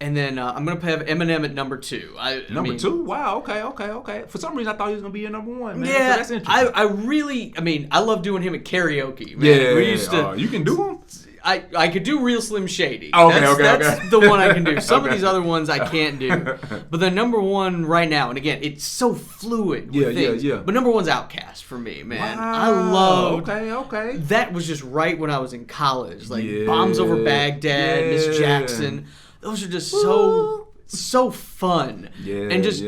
And then I'm gonna have Eminem at number 2. Number 2? Wow. Okay. For some reason, I thought he was gonna be your number 1. Man. Yeah, so that's interesting. I love doing him at karaoke. Man. Yeah, we used to. You can do him. I could do Real Slim Shady. Okay. That's the one I can do. Some of these other ones I can't do. But the number 1 right now, and again, it's so fluid with things. Yeah. But number 1's Outkast for me, man. Wow. I love. Okay. That was just right when I was in college. Like Bombs Over Baghdad, Miss Jackson. Those are just so fun. Yeah. And just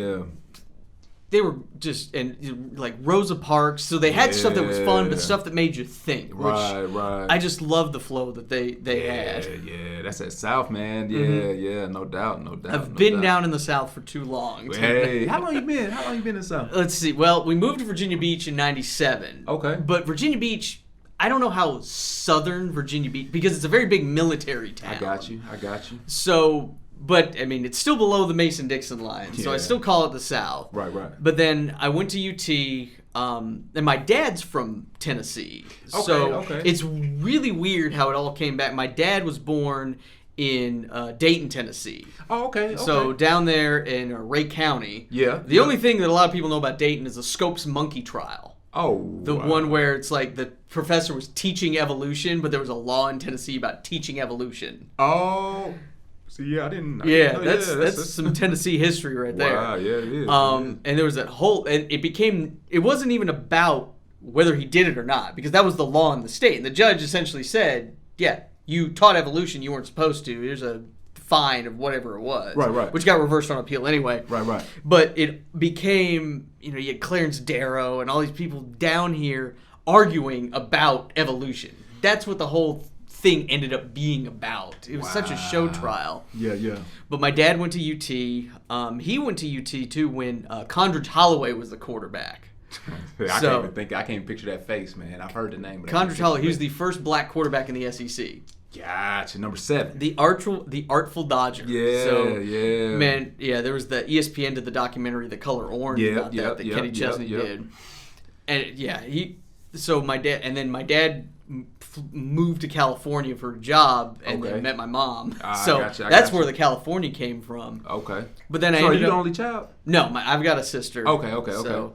they were just like Rosa Parks. So they had stuff that was fun, but stuff that made you think. Right. I just love the flow that they had. Yeah, that's that South, man. Yeah, no doubt. I've been down in the South for too long. Hey, how long you been? In the South? Let's see. Well, we moved to Virginia Beach in '97. Okay. But Virginia Beach, I don't know how southern Virginia Beach, because it's a very big military town. I got you. So, But, I mean, it's still below the Mason-Dixon line, so I still call it the South. Right. But then I went to UT, and my dad's from Tennessee. So it's really weird how it all came back. My dad was born in Dayton, Tennessee. Oh, okay. So down there in Ray County. Yeah. The only thing that a lot of people know about Dayton is the Scopes monkey trial. Oh, The one where it's like the professor was teaching evolution, but there was a law in Tennessee about teaching evolution. Oh. See, yeah, I didn't know. That's some Tennessee history right there. Wow, yeah, it is. And there was that whole, and it wasn't even about whether he did it or not, because that was the law in the state. And the judge essentially said, yeah, you taught evolution, you weren't supposed to. There's a fine of whatever it was. Right. Which got reversed on appeal anyway. Right. But it became, you had Clarence Darrow and all these people down here arguing about evolution. That's what the whole thing ended up being about. It was such a show trial. Yeah. But my dad went to UT. He went to UT too when Condredge Holloway was the quarterback. I can't even picture that face, man. I've heard the name. Condredge Holloway. He was the first black quarterback in the SEC. Gotcha. Number 7. The Artful Dodger. Yeah. Man, there was the ESPN did the documentary The Color Orange about that Kenny Chesney did. And my dad moved to California for a job and then met my mom. That's where the California came from. Okay. But then are you the only child? No, I've got a sister. Okay. So,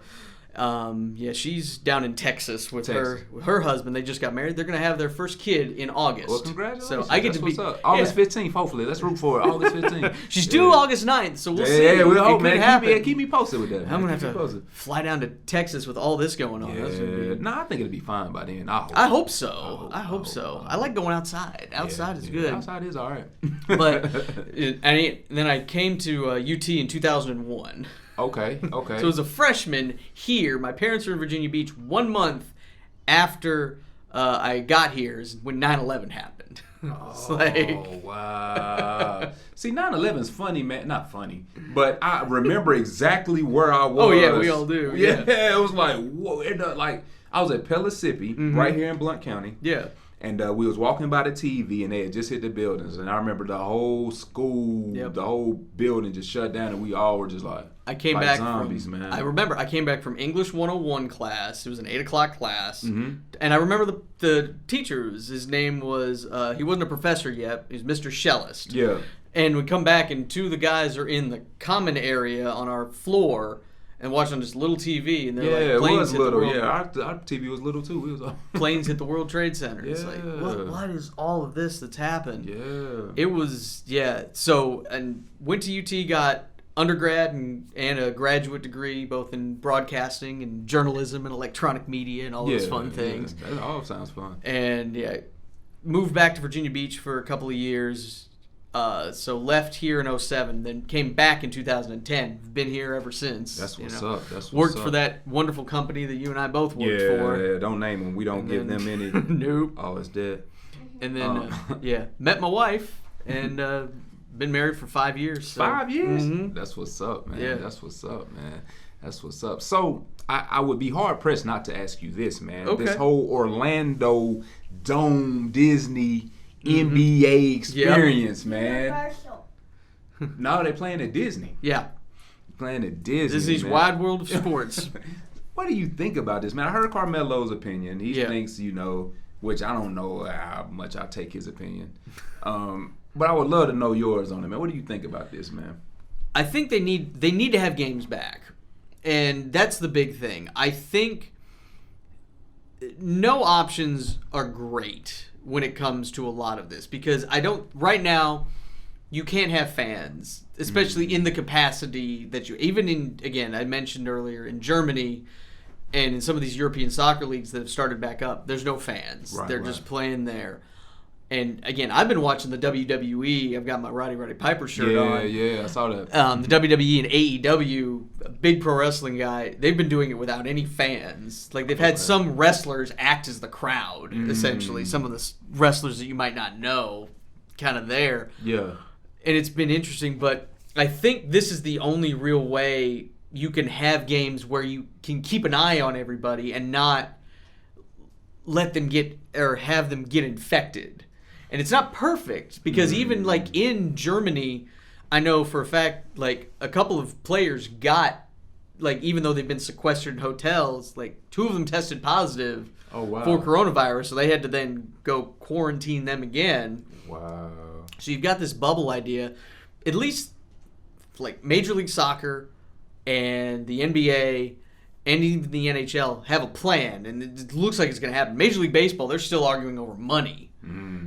she's down in Texas with her husband. They just got married. They're gonna have their first kid in August. Well, congratulations. So I get That's to be what's up. August 15th. Hopefully, let's root for it. August 15th. She's due August 9th, so we'll see. Yeah, we'll hope, man. Keep me posted with that. I'm gonna have to fly down to Texas with all this going on. Yeah. I think it'll be fine by then. I hope so. I like going outside. Outside is good. Outside is all right. But then I came to UT in 2001. Okay. So I was a freshman here. My parents were in Virginia Beach 1 month after I got here is when 9/11 happened. Wow. See, 9/11's funny, man. Not funny, but I remember exactly where I was. Oh, yeah, we all do. Yeah, it was like, whoa. I was at Pellissippi, right here in Blount County. Yeah. And we was walking by the TV, and they had just hit the buildings. And I remember the whole school, the whole building just shut down, and we all were just like, I came back zombies, man. I remember I came back from English 101 class. It was an 8 o'clock class. Mm-hmm. And I remember the teacher, his name was, he wasn't a professor yet. He was Mr. Shellist. Yeah. And we come back, and 2 of the guys are in the common area on our floor and watching on this little TV, and they're like, planes hit little. the world. Our TV was little too. We was planes hit the World Trade Center. Yeah. It's like, what is all of this that's happened? Yeah. It was, So, and went to UT, got undergrad and a graduate degree, both in broadcasting and journalism and electronic media and all those fun things. Yeah. That all sounds fun. And moved back to Virginia Beach for a couple of years. So left here in 2007, then came back in 2010. Been here ever since. That's what's up. Worked for that wonderful company that you and I both worked for. Yeah, don't name them. We don't give them any. Nope. Oh, it's dead. And then, met my wife and been married for 5 years. So. 5 years? Mm-hmm. That's what's up, man. Yeah. That's what's up, man. That's what's up. So I would be hard pressed not to ask you this, man. Okay. This whole Orlando Dome Disney NBA experience, man. No, they're playing at Disney. Yeah. Playing at Disney. Disney's man. wide world of sports. What do you think about this, man? I heard Carmelo's opinion. He thinks, which I don't know how much I take his opinion. But I would love to know yours on it, man. What do you think about this, man? I think they need to have games back. And that's the big thing. I think no options are great when it comes to a lot of this, because right now you can't have fans, especially in the capacity that again, I mentioned earlier, in Germany and in some of these European soccer leagues that have started back up, there's no fans. They're just playing there. And again, I've been watching the WWE. I've got my Roddy Piper shirt on. Yeah, I saw that. The WWE and AEW, a big pro wrestling guy, they've been doing it without any fans. Like, they've had some wrestlers act as the crowd, essentially. Some of the wrestlers that you might not know, kind of there. Yeah. And it's been interesting, but I think this is the only real way you can have games where you can keep an eye on everybody and not let them have them get infected. And it's not perfect, because even like in Germany, I know for a fact, like, a couple of players got, like, even though they've been sequestered in hotels, like, 2 of them tested positive for coronavirus, so they had to then go quarantine them again. Wow. So you've got this bubble idea. At least, like, Major League Soccer and the NBA and even the NHL have a plan, and it looks like it's going to happen. Major League Baseball, they're still arguing over money,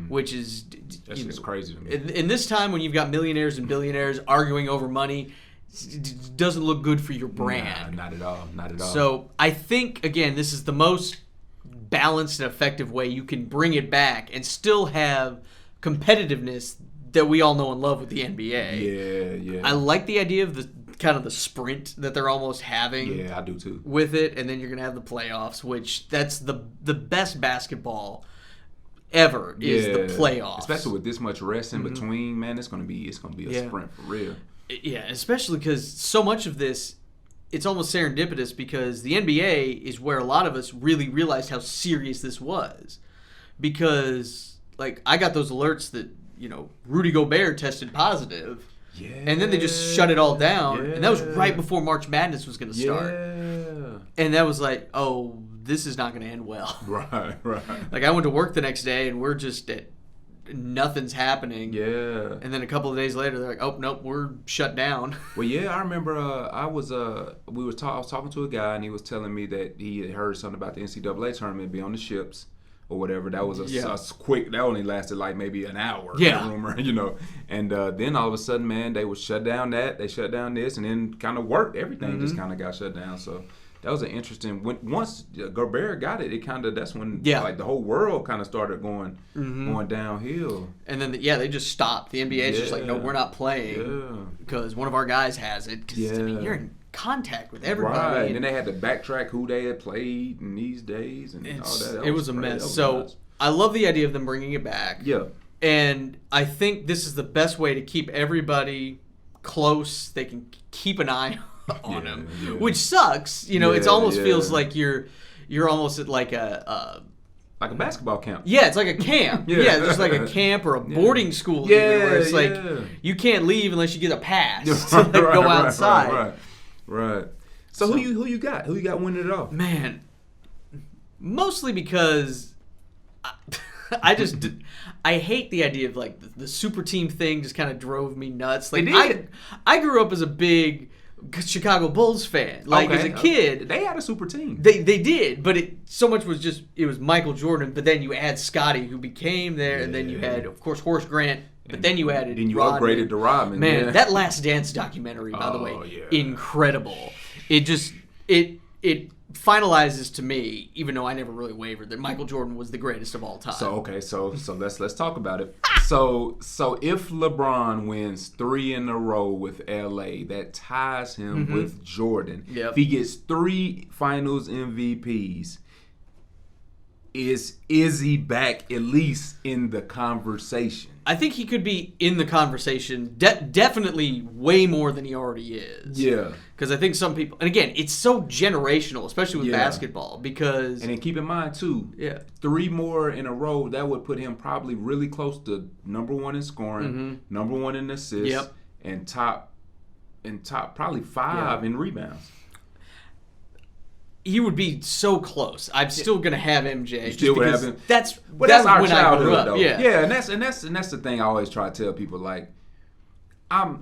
which is... That's just crazy to me. In this time when you've got millionaires and billionaires arguing over money, it doesn't look good for your brand. Nah, not at all. Not at all. So I think, again, this is the most balanced and effective way you can bring it back and still have competitiveness that we all know and love with the NBA. Yeah. I like the idea of the kind of the sprint that they're almost having. Yeah, I do too. With it, and then you're gonna have the playoffs, which that's the best basketball ever is the playoffs. Especially with this much rest in between, man, it's gonna be a sprint for real. Yeah, especially because so much of this, it's almost serendipitous because the NBA is where a lot of us really realized how serious this was. Because, like, I got those alerts that, you know, Rudy Gobert tested positive. Yeah. And then they just shut it all down. Yeah. And that was right before March Madness was going to start. Yeah. And that was like, oh, this is not going to end well. Right. Like, I went to work the next day and we're just at nothing's happening. Yeah. And then a couple of days later, they're like, oh, nope, we're shut down. Well, yeah, I remember I was talking to a guy and he was telling me that he had heard something about the NCAA tournament be on the ships or whatever. That was a quick, that only lasted like maybe an hour. Yeah. Rumor, you know. And then all of a sudden, man, they would shut down that, they shut down this, and then kind of worked. Everything just kind of got shut down. So that was an interesting. Once Gobert got it, that's when like the whole world kind of started going downhill. And then they just stopped. The NBA is just like, no, we're not playing because one of our guys has it. Because I mean, you're in contact with everybody. Right. And then they had to backtrack who they had played in these days and all that. It was a mess. So I love the idea of them bringing it back. Yeah. And I think this is the best way to keep everybody close. They can keep an eye on him, which sucks. You know, it almost feels like you're almost at like a basketball camp. Yeah, it's like a camp. Just like a camp or a boarding school. Where it's like you can't leave unless you get a pass to go outside. Right. So who you got? Who you got winning it all? Man, mostly because I hate the idea of like the super team thing. Just kind of drove me nuts. Like I grew up as a big Chicago Bulls fan. Like as a kid, they had a super team. They did, but it was Michael Jordan. But then you add Scotty, who became there, and then you had, of course, Horace Grant. But then you added. Then you Rodman. upgraded to Rodman. Man, that Last Dance documentary, by the way, incredible. It finalizes to me, even though I never really wavered, that Michael Jordan was the greatest of all time. So let's talk about it. So if LeBron wins 3 in a row with LA, that ties him with Jordan. Yep. If he gets 3 Finals MVPs, is he back at least in the conversation? I think he could be in the conversation, definitely way more than he already is. Yeah. Because I think some people, and again, it's so generational, especially with basketball, because... And then keep in mind, too, 3 more in a row, that would put him probably really close to number 1 in scoring, number 1 in assists, and top probably 5 in rebounds. He would be so close. I'm still gonna have MJ. You still would have him. That's our when childhood, I grew up. though. Yeah, and that's the thing I always try to tell people. Like, I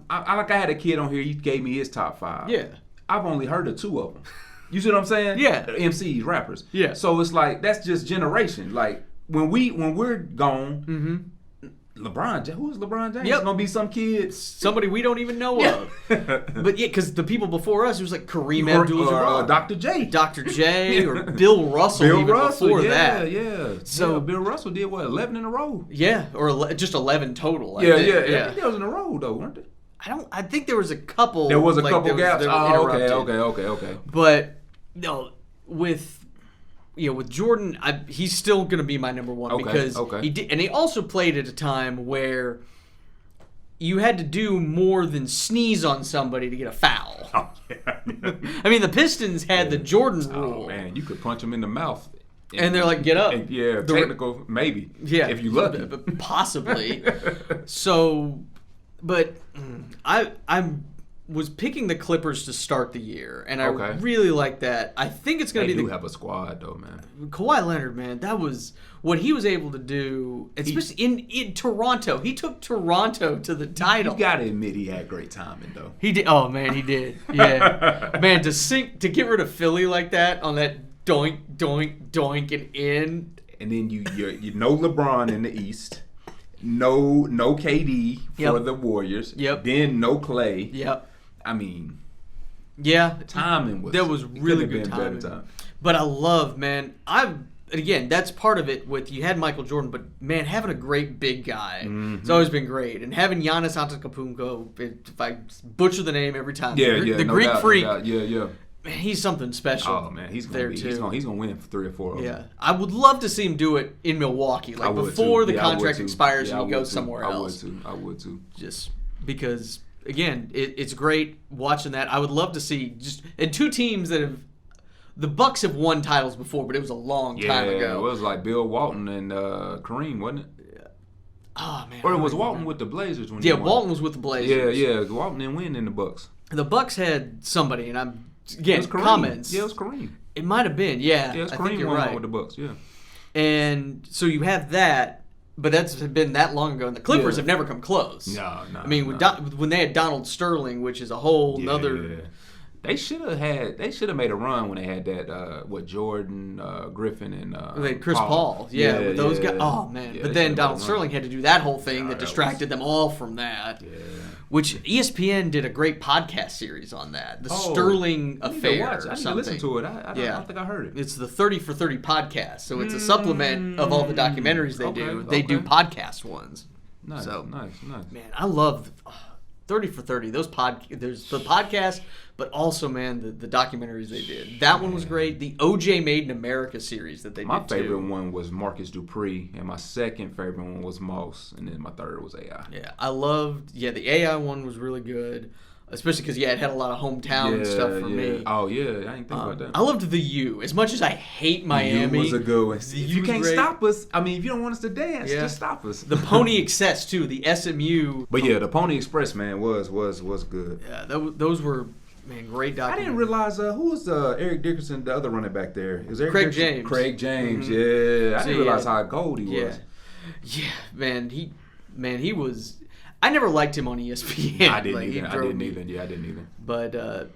had a kid on here. He gave me his top 5. Yeah, I've only heard of 2 of them. You see what I'm saying? Yeah, MCs, rappers. Yeah. So it's like that's just generation. Like when we're gone. LeBron, who is LeBron James? Yep. It's gonna be some kid, somebody we don't even know of. But because the people before us, it was like Kareem Abdul-Jabbar, Dr. J, or Bill Russell. Before that. Yeah. So Bill Russell did 11 in a row. Yeah, or just 11 total. I think that was in a row though, weren't it? I think there was a couple. There was a couple gaps. Okay. But no, with Jordan, he's still going to be my number 1 because he did, and he also played at a time where you had to do more than sneeze on somebody to get a foul. Oh, yeah. I mean, the Pistons had the Jordan rule. Oh man, you could punch him in the mouth. And they're like, get up. Technical, maybe. Yeah. If you lucky. Possibly. So But I was picking the Clippers to start the year, and I Okay. really like that. I think it's going to They be do the have a squad though, man. Kawhi Leonard, man. That was what he was able to do, especially in Toronto. He took Toronto to the title. You gotta admit he had great timing though. He did. Oh man, he did. Yeah, man. To get rid of Philly like that on that doink doink doink and in. And then you know LeBron in the East. No KD for Yep. the Warriors. Yep. Then no Clay. Yep. I mean, Yeah. timing was. There was it really couldn't good have been timing. better time. But I love, man. Again, that's part of it. With you had Michael Jordan, but man, having a great big guy, it's always been great. And having Giannis Antetokounmpo, if I butcher the name every time, Yeah, the no Greek doubt, freak, no doubt. Yeah. man, he's something special. Oh man, he's there gonna be. too. He's gonna win for 3 or 4 of them. Yeah, I would love to see him do it in Milwaukee, I like would before too. the Yeah, I would contract too. expires Yeah, and I he would goes too. somewhere else. I would too. Just because, again, it's great watching that. I would love to see and two teams that have. The Bucks have won titles before, but it was a long time Yeah, ago. it was like Bill Walton and Kareem, wasn't it? Oh man, Or I it was don't Walton remember. with the Blazers when Yeah, he won. Walton was with the Blazers. Yeah. Walton didn't win in the Bucks. The Bucks had somebody, and It again was Kareem. comments. Yeah, it was Kareem. It might have been. Yeah, Yeah, it was I Kareem think you're won right. with the Bucks. Yeah. And so you have that, but that's been that long ago, and the Clippers Yeah. have never come close. No. I mean, when they had Donald Sterling, which is a whole nother. Yeah. They should have made a run when they had that Jordan, Griffin, and They had Chris Paul. Yeah, with those guys. Oh man! Yeah, but they then should've Donald made a run. Sterling had to do that whole thing Yeah, that that distracted them all from that. Yeah. Which ESPN did a great podcast series on that, the Oh, Sterling I need to Affair watch. or I need to something. listen to it. I Yeah. don't think I heard it. It's the 30 for 30 podcast, so it's a supplement of all the documentaries they do. They do podcast ones. Nice, So, nice. man, I love 30 for 30. There's the podcast, but also, man, the documentaries they did. That one was great. The OJ Made in America series that they My did favorite too. one was Marcus Dupree, and my second favorite one was Moss, and then my third was AI. Yeah, I loved. Yeah, the AI one was really good, especially because it had a lot of hometown stuff for me. Oh yeah, I didn't think about that. I loved the U. As much as I hate Miami, You was a good one. The If U you was can't great. stop us, I mean, if you don't want us to dance, Yeah. just stop us. The Pony Express too, the SMU. But yeah, the Pony Express man was good. Yeah, those were great documentaries. I didn't realize who was Eric Dickerson, the other running back there. Is Eric Craig Dickerson? James. Craig James, Mhm. yeah. I So, didn't realize yeah. how gold he was. Yeah, man, he was. I never liked him on ESPN. I didn't Like, he either. I drove didn't me. either. Yeah, I didn't either. But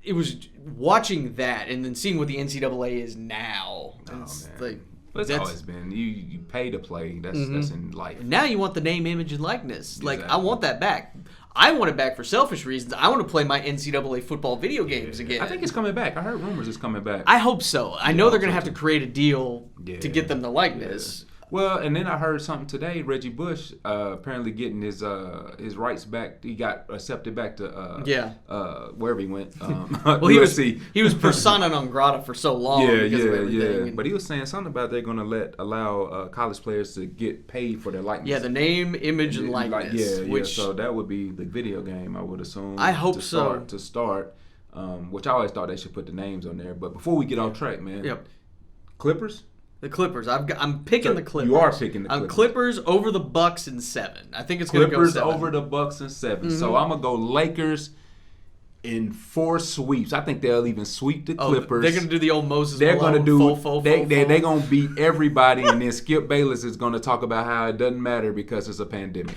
it was watching that and then seeing what the NCAA is now. Oh, It's man. like But it's that's- always been you pay to play. That's in life. now you want the name, image, and likeness. Like I Exactly. want that back. I want it back for selfish reasons. I want to play my NCAA football video games again. I think it's coming back. I heard rumors it's coming back. I hope so. I know I they're going to hope have so, to create a deal Yeah. to get them the likeness. Well, and then I heard something today. Reggie Bush apparently getting his rights back. He got accepted back to wherever he went. Well, he was USC. persona non grata for so long because of everything. And But he was saying something about they're going to allow college players to get paid for their likeness. yeah, the name, image, and likeness. Which So that would be the video game, I would assume. I hope so. To start, which I always thought they should put the names on there. But before we get off track, man. Yep. Clippers. The Clippers. I'm picking So the Clippers. you are picking the I'm Clippers. Clippers over the Bucks in 7. I think it's going to go Clippers 7. over the Bucks in 7. Mm-hmm. So I'm gonna go Lakers in 4 sweeps. I think they'll even sweep the Clippers. They're going to do the old Moses They're Malone, gonna do. fo, They're gonna beat everybody, and then Skip Bayless is gonna talk about how it doesn't matter because it's a pandemic.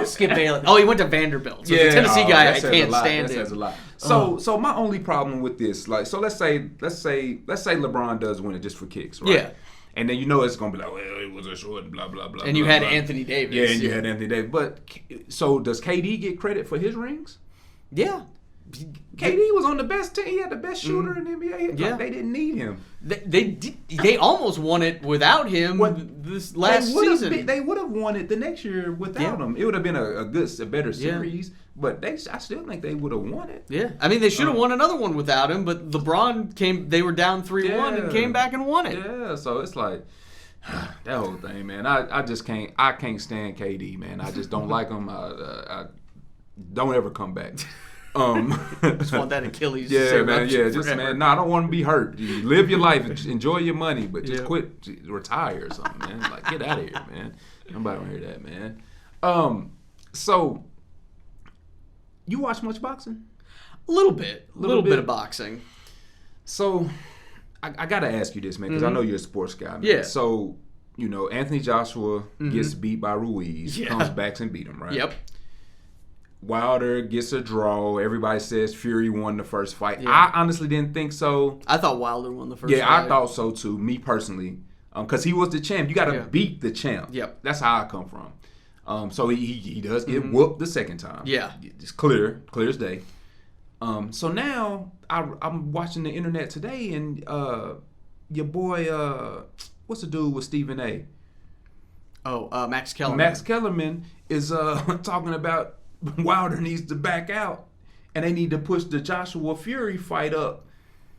Skip Bayless. Oh, he went to Vanderbilt. So the Tennessee guy, I can't stand That says a him. lot. So my only problem with this, let's say LeBron does win it just for kicks, right? Yeah. And then it's gonna be like, well, it was a short, and blah blah blah. And you blah, had blah. Anthony Davis. Yeah, and you had Anthony Davis. But so does KD get credit for his rings? Yeah. KD was on the best team. He had the best shooter in the NBA. Yeah. Like, they didn't need him. They almost won it without him this last season. They would have won it the next year without him. It would have been a better series. But I still think they would have won it. Yeah, I mean they should have won another one without him, but LeBron came. They were down 3-1 and came back and won it. Yeah, so it's like that whole thing, man. I just can't. I can't stand KD, man. I just don't like him. I don't ever come back. Just want that Achilles. Yeah, man. Yeah, just man. No, I don't want to be hurt. You live your life, enjoy your money, but just quit, retire or something, man. Like, get out of here, man. Nobody want to hear that, man. So you watch much boxing? A little bit of boxing. So I gotta ask you this, man, because I know you're a sports guy, man. Yeah. So Anthony Joshua gets beat by Ruiz, comes back and beat him, right? Yep. Wilder gets a draw. Everybody says Fury won the first fight. Yeah. I honestly didn't think so. I thought Wilder won the first fight. Yeah, I thought so too, me personally. Because he was the champ. You got to beat the champ. Yep. That's how I come from. So he does get whooped the second time. Yeah. It's clear as day. So now I'm watching the internet today, and your boy, what's the dude with Stephen A? Oh, Max Kellerman. Max Kellerman is talking about Wilder needs to back out, and they need to push the Joshua Fury fight up.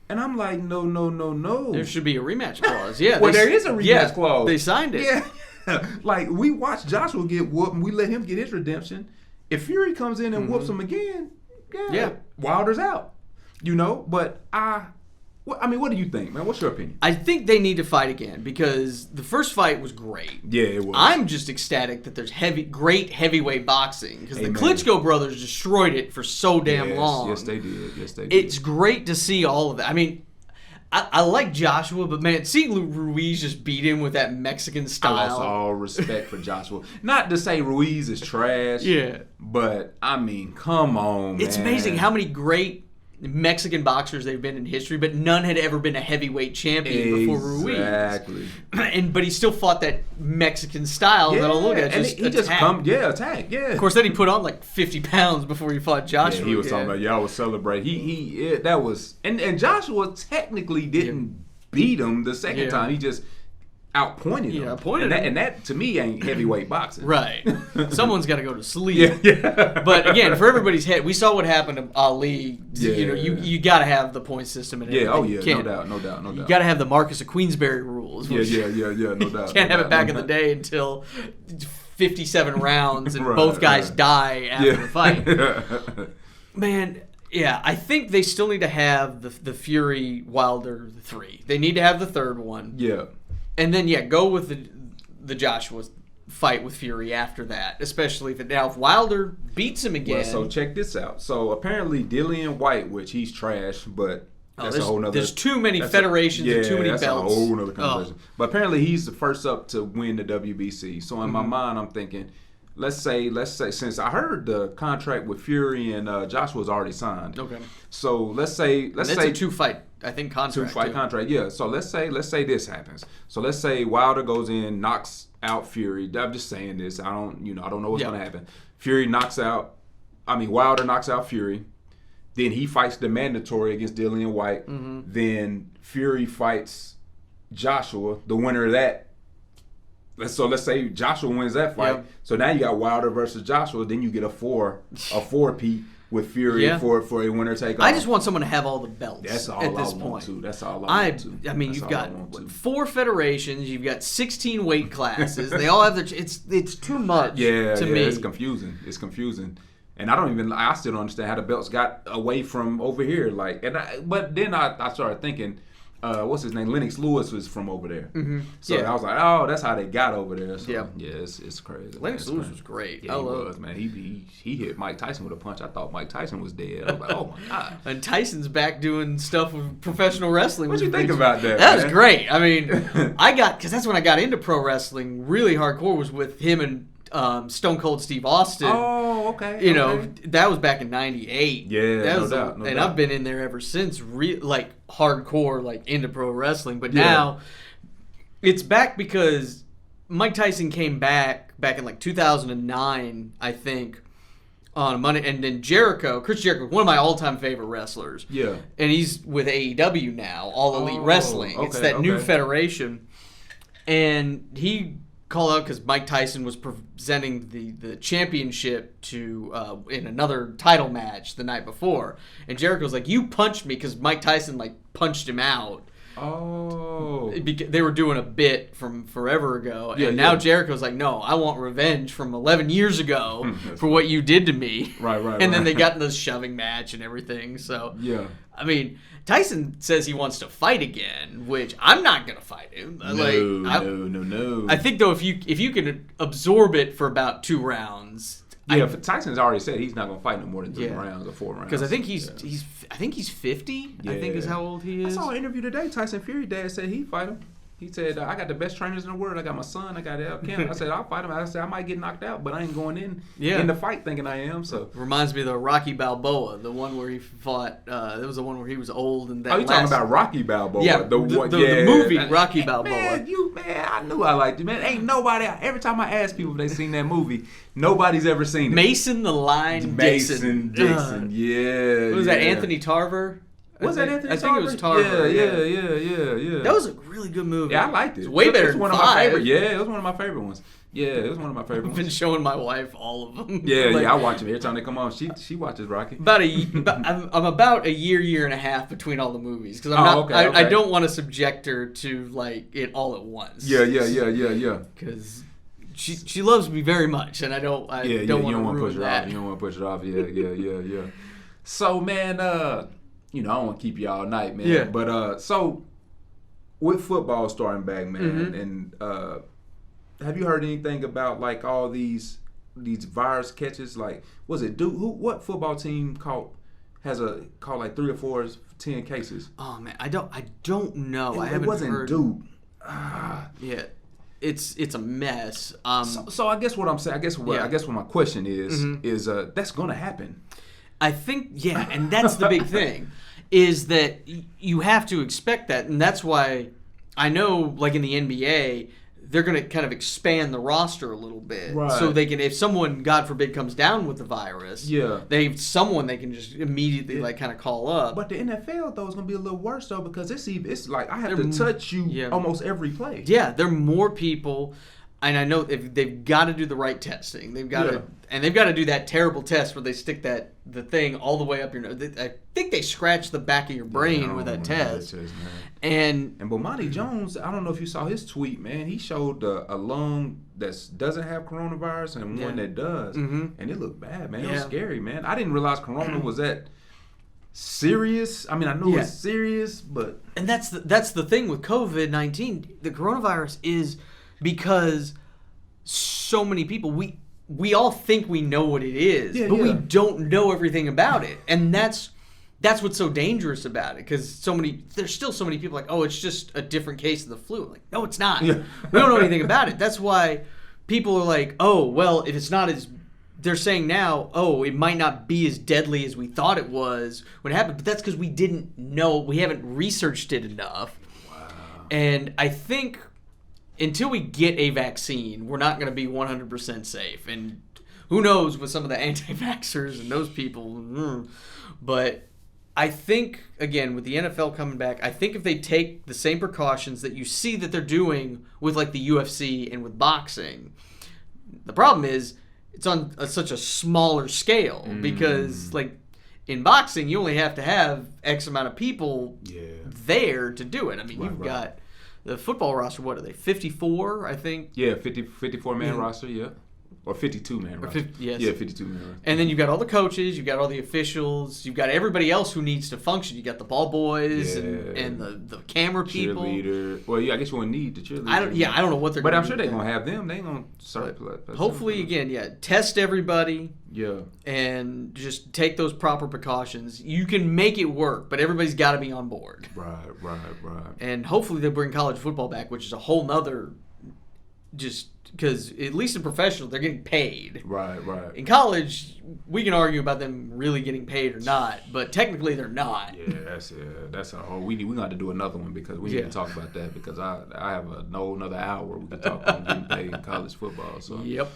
And I'm like, no. There should be a rematch clause. Yeah. Well, there is a rematch clause. They signed it. Yeah. Like, we watched Joshua get whooped, and we let him get his redemption. If Fury comes in and whoops him again, Wilder's out. But what do you think, man? What's your opinion? I think they need to fight again because the first fight was great. Yeah, it was. I'm just ecstatic that there's great heavyweight boxing because the Klitschko brothers destroyed it for so damn long. Yes, they did. It's great to see all of that. I mean, I like Joshua, but man, seeing Ruiz just beat him with that Mexican style. I lost all respect for Joshua. Not to say Ruiz is trash. Yeah. But, I mean, come on, man. It's amazing how many great Mexican boxers they've been in history, but none had ever been a heavyweight champion before Ruiz. Exactly. But he still fought that Mexican style that I'll look at. And he just attack. Yeah. Of course, then he put on like 50 pounds before he fought Joshua. Yeah, he was talking about, I was celebrating. That was, and Joshua technically didn't beat him the second time. He just outpointed him. And that to me ain't heavyweight boxing. Right. Someone's got to go to sleep. Yeah. But again, for everybody's head, we saw what happened to Ali. Yeah. You got to have the point system and everything. Yeah. No doubt. You got to have the Marcus of Queensberry rules. Yeah. No doubt. Can't have it back in the day until 57 rounds and both guys die after the fight. Man. Yeah, I think they still need to have the Fury Wilder 3. They need to have the third one. Yeah. And then, go with the Joshua fight with Fury after that, especially if Wilder beats him again. Well, so check this out. So apparently Dillian White, which he's trash, but that's a whole nother. There's too many federations and too many belts. That's a whole nother conversation. But apparently he's the first up to win the WBC. So in my mind, I'm thinking, let's say, since I heard the contract with Fury and Joshua was already signed. Okay. So let's say it's a 2-fight. I think contract. 2-fight contract, yeah. So let's say this happens. So let's say Wilder goes in, knocks out Fury. I'm just saying this. I don't know what's gonna happen. Wilder knocks out Fury. Then he fights the mandatory against Dillian White. Then Fury fights Joshua. The winner of that. So let's say Joshua wins that fight. Yep. So now you got Wilder versus Joshua. Then you get a four-peat. With Fury for a winner take. I just want someone to have all the belts. That's all at this I point. Want to. That's all I want to. I mean, you've got 4 federations. You've got 16 weight classes. They all have their. It's too much. To me. It's confusing. And I still don't understand how the belts got away from over here. But then I started thinking. What's his name? Lennox Lewis was from over there. So I was like, oh, that's how they got over there. So, it's crazy. Lennox Lewis was great. Yeah, he was, man. He hit Mike Tyson with a punch. I thought Mike Tyson was dead. I was like, oh my God. And Tyson's back doing stuff with professional wrestling. What you think about that? That was great. I mean, because that's when I got into pro wrestling really hardcore was with him and Stone Cold Steve Austin. Oh, okay. That was back in '98. Yeah, no doubt. I've been in there ever since, hardcore, into pro wrestling. But now it's back because Mike Tyson came back in 2009, I think, on Monday, and then Chris Jericho, one of my all-time favorite wrestlers. Yeah, and he's with AEW now, All Elite Wrestling. It's that new federation, and he called out because Mike Tyson was presenting the championship to in another title match the night before, and Jericho's like, "You punched me," because Mike Tyson punched him out. Oh. They were doing a bit from forever ago, and Yeah, now yeah. Jericho's like, no, I want revenge from 11 years ago for what you did to me. Right. And then they got in this shoving match and everything. So, Yeah. I mean, Tyson says he wants to fight again, which I'm not gonna fight him. No. I think though, if you can absorb it for about 2 rounds. Yeah, Tyson's already said he's not gonna fight no more than 3 rounds or 4 rounds. Because I think he's 50. Yeah. I think is how old he is. I saw an interview today. Tyson Fury dad said he'd fight him. He said, I got the best trainers in the world. I got my son. I got El Kim. I said, I'll fight him. I said, I might get knocked out, but I ain't going in the fight thinking I am. So reminds me of the Rocky Balboa, the one where he fought. That was the one where he was old and that. You talking about Rocky Balboa? Yeah, the movie Rocky Balboa. Man, I knew I liked it. Man, ain't nobody. Every time I ask people if they seen that movie, nobody's ever seen it. Mason the Line Dixon. Yeah. What was that? Anthony Tarver. Was that Anthony Tarver? I think it was Tarver. Yeah. That was a really good movie. Yeah, I liked it. It's way better than one 5. Of my favorite. Yeah, it was one of my favorite ones. I've been showing my wife all of them. Yeah, I watch them every time they come on. She watches Rocky. I'm about a year and a half between all the movies because I don't want to subject her to like it all at once. Yeah. Because she loves me very much, and I don't want to ruin that. You don't want to push her off. Yeah. So man, I don't want to keep you all night, man. Yeah. But so with football starting back, man, and have you heard anything about like all these virus catches? Like, was it Duke? What football team caught like 3 or 4, 10 cases? Oh man, I don't know. It wasn't heard. Duke. Yeah, it's a mess. So I guess what I'm saying, I guess what my question is that's gonna happen. I think, and that's the big thing, is that you have to expect that, and that's why I know, like in the NBA, they're going to kind of expand the roster a little bit, so they can, if someone, God forbid, comes down with the virus, they can just immediately like kind of call up. But the NFL though is going to be a little worse though because it's like I have to touch you almost every play. Yeah, there are more people. And I know if they've got to do the right testing. They've got to do that terrible test where they stick the thing all the way up your nose. I think they scratch the back of your brain with that test. And Bomani Jones, I don't know if you saw his tweet, man. He showed a lung that doesn't have coronavirus and one that does, and it looked bad, man. It was scary, man. I didn't realize corona was that serious. I mean, I know it's serious, but that's the thing with COVID-19. The coronavirus is. Because so many people, we all think we know what it is, but we don't know everything about it, and that's what's so dangerous about it. Because there's still so many people like, oh, it's just a different case of the flu. Like, no, it's not. Yeah. We don't know anything about it. That's why people are like, oh, well, if it's not as they're saying now, oh, it might not be as deadly as we thought it was when it happened, but that's because we didn't know, we haven't researched it enough. Wow. And I think. Until we get a vaccine, we're not going to be 100% safe. And who knows with some of the anti-vaxxers and those people. But I think, again, with the NFL coming back, I think if they take the same precautions that you see that they're doing with like the UFC and with boxing, the problem is it's on such a smaller scale because like in boxing, you only have to have X amount of people there to do it. I mean, you've got... The football roster, what are they? 54, I think. Yeah, 54-man roster. Yeah, or 52-man roster. 52-man roster. And then you've got all the coaches, you've got all the officials, you've got everybody else who needs to function. You got the ball boys and the camera people. Cheerleader. Well, I guess you won't need the cheerleaders. I don't know what they're. But I'm sure they're gonna have them. They gonna start. Hopefully, again, test everybody. Yeah. And just take those proper precautions. You can make it work, but everybody's got to be on board. Right. And hopefully they'll bring college football back, which is a whole nother just because at least in professional, they're getting paid. Right. In college, we can argue about them really getting paid or not, but technically they're not. Yeah, that's a whole. We got to do another one because we need to talk about that because I have another hour we can talk about getting paid in college football. So Yep.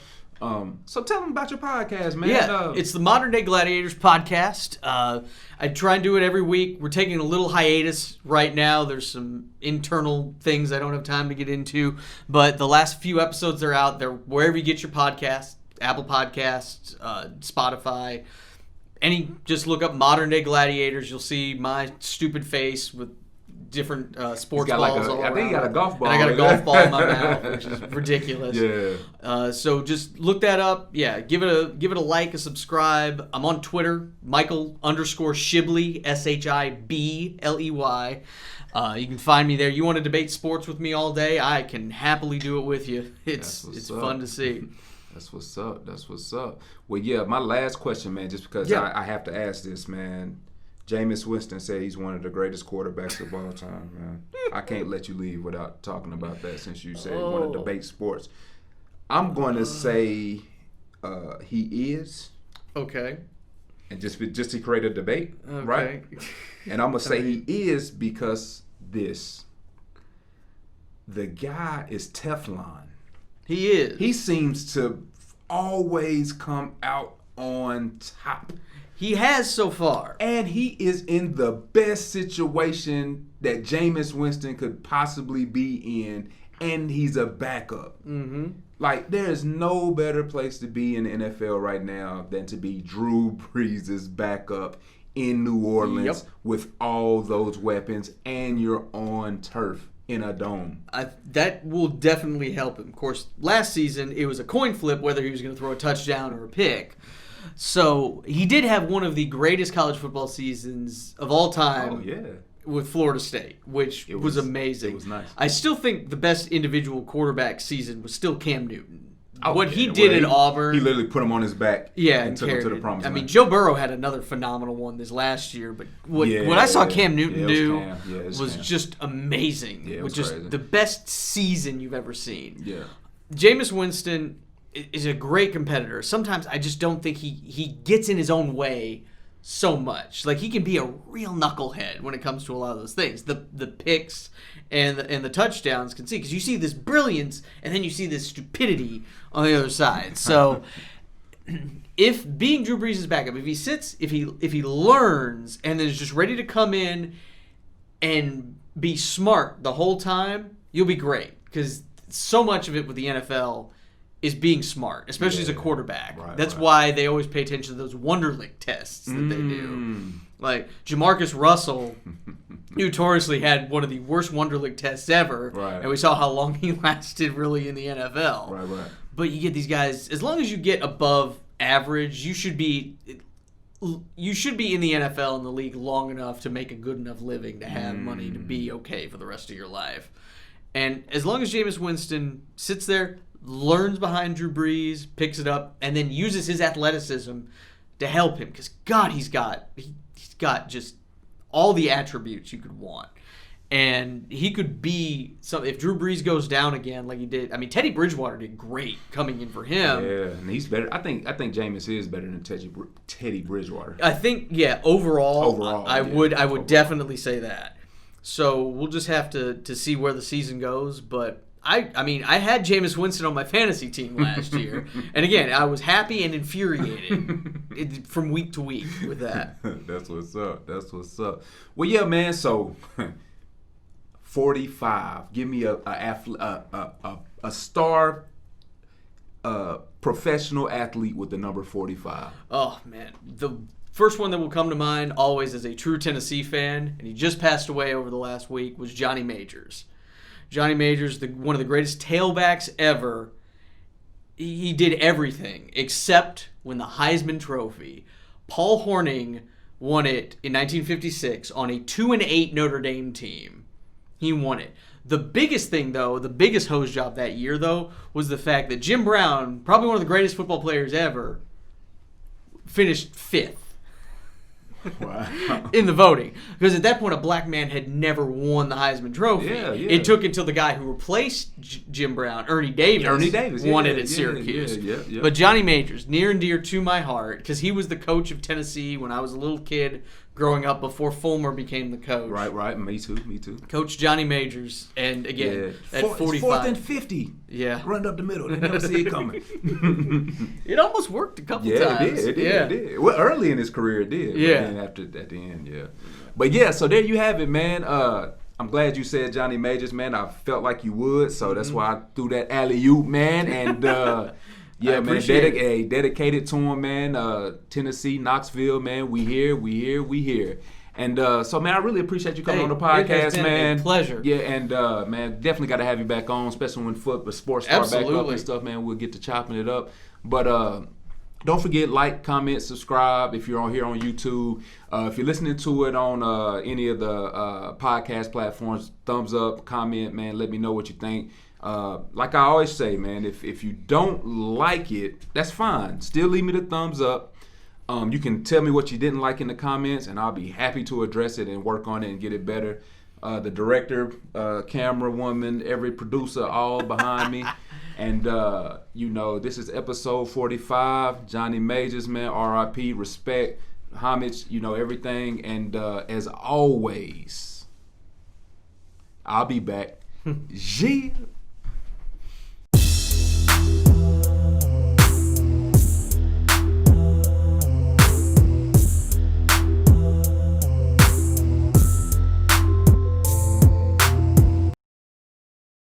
So tell them about your podcast, man. Yeah, it's the Modern Day Gladiators podcast. I try and do it every week. We're taking a little hiatus right now. There's some internal things I don't have time to get into, but the last few episodes are out. They're wherever you get your podcasts, Apple Podcasts, Spotify. Just look up Modern Day Gladiators. You'll see my stupid face with different sports got balls like all I think he got a around. golf ball. And I got a in there. golf ball in my mouth, which is ridiculous. Yeah. So just look that up. Yeah, give it a like, a subscribe. I'm on Twitter, Michael_Shibley, SHIBLEY. You can find me there. You want to debate sports with me all day? I can happily do it with you. It's fun to see. That's what's up. That's what's up. Well, yeah, my last question, man, just because I have to ask this, man. Jameis Winston said he's one of the greatest quarterbacks of all time, man. I can't let you leave without talking about that since you said you want to debate sports. I'm going to say he is. Okay. And just to create a debate, Okay. right? And I'm going to say he is because the guy is Teflon. He is. He seems to always come out on top. He has so far. And he is in the best situation that Jameis Winston could possibly be in, and he's a backup. Mm-hmm. Like, there's no better place to be in the NFL right now than to be Drew Brees' backup in New Orleans with all those weapons, and you're on turf in a dome. That will definitely help him. Of course, last season, it was a coin flip whether he was going to throw a touchdown or a pick. So he did have one of the greatest college football seasons of all time. Oh, yeah. With Florida State, which was amazing. It was nice. I still think the best individual quarterback season was still Cam Newton. Oh, what he did at Auburn. He literally put him on his back and took him to the promised land. I mean, Joe Burrow had another phenomenal one this last year, but what I saw Cam Newton do was just amazing. Yeah, it was was just crazy. the best season you've ever seen. Yeah. Jameis Winston is a great competitor. Sometimes I just don't think he gets in his own way so much. Like, he can be a real knucklehead when it comes to a lot of those things. The picks and the touchdowns can see, because you see this brilliance and then you see this stupidity on the other side. So if being Drew Brees' backup, if he sits, if he learns and then is just ready to come in and be smart the whole time, you'll be great. Because so much of it with the NFL is being smart, especially as a quarterback. Right, That's why they always pay attention to those Wonderlic tests that they do. Like, Jamarcus Russell notoriously had one of the worst Wonderlic tests ever, and we saw how long he lasted really in the NFL. Right. But you get these guys, as long as you get above average, you should be in the NFL in the league long enough to make a good enough living to have money to be okay for the rest of your life. And as long as Jameis Winston sits there, learns behind Drew Brees, picks it up, and then uses his athleticism to help him. Because, God, he's got just all the attributes you could want. And he could be something. If Drew Brees goes down again like he did, I mean, Teddy Bridgewater did great coming in for him. Yeah, and he's better. I think Jameis is better than Teddy Bridgewater. I think, overall, I would definitely say that. So we'll just have to see where the season goes, but I mean, I had Jameis Winston on my fantasy team last year, and again, I was happy and infuriated from week to week with that. That's what's up. Well, yeah, man. So, 45. Give me a star, professional athlete with the number 45. Oh man, the first one that will come to mind always as a true Tennessee fan, and he just passed away over the last week, was Johnny Majors. Johnny Majors, one of the greatest tailbacks ever. He did everything except win the Heisman Trophy. Paul Hornung won it in 1956 on a 2-8 Notre Dame team. He won it. The biggest thing, though, the biggest hose job that year, though, was the fact that Jim Brown, probably one of the greatest football players ever, finished 5th. Wow. In the voting. Because at that point, a black man had never won the Heisman Trophy. Yeah. It took until the guy who replaced Jim Brown, Ernie Davis, won it at Syracuse. Yeah. But Johnny Majors, near and dear to my heart, because he was the coach of Tennessee when I was a little kid growing up before Fulmer became the coach. Right. Me too. Coach Johnny Majors. And again, at 45. 4th and 50. Yeah. Run up the middle. They never see it coming. It almost worked a couple times. It did. Well, early in his career it did. Yeah. But then at the end, yeah. But yeah, so there you have it, man. I'm glad you said Johnny Majors, man. I felt like you would, so that's why I threw that alley-oop, man. And yeah, man, dedicated to him, man. Tennessee, Knoxville, man. We here. And so, man, I really appreciate you coming on the It has podcast, been man. a pleasure. Yeah, and man, definitely got to have you back on, especially when sports start back up and stuff, man. We'll get to chopping it up. But don't forget, like, comment, subscribe if you're on here on YouTube. If you're listening to it on any of the podcast platforms, thumbs up, comment, man. Let me know what you think. Like I always say, man, if you don't like it, that's fine. Still leave me the thumbs up. You can tell me what you didn't like in the comments, and I'll be happy to address it and work on it and get it better. The director, camera woman, every producer, all behind me. And, this is episode 45. Johnny Majors, man, RIP, respect, homage, everything. And as always, I'll be back.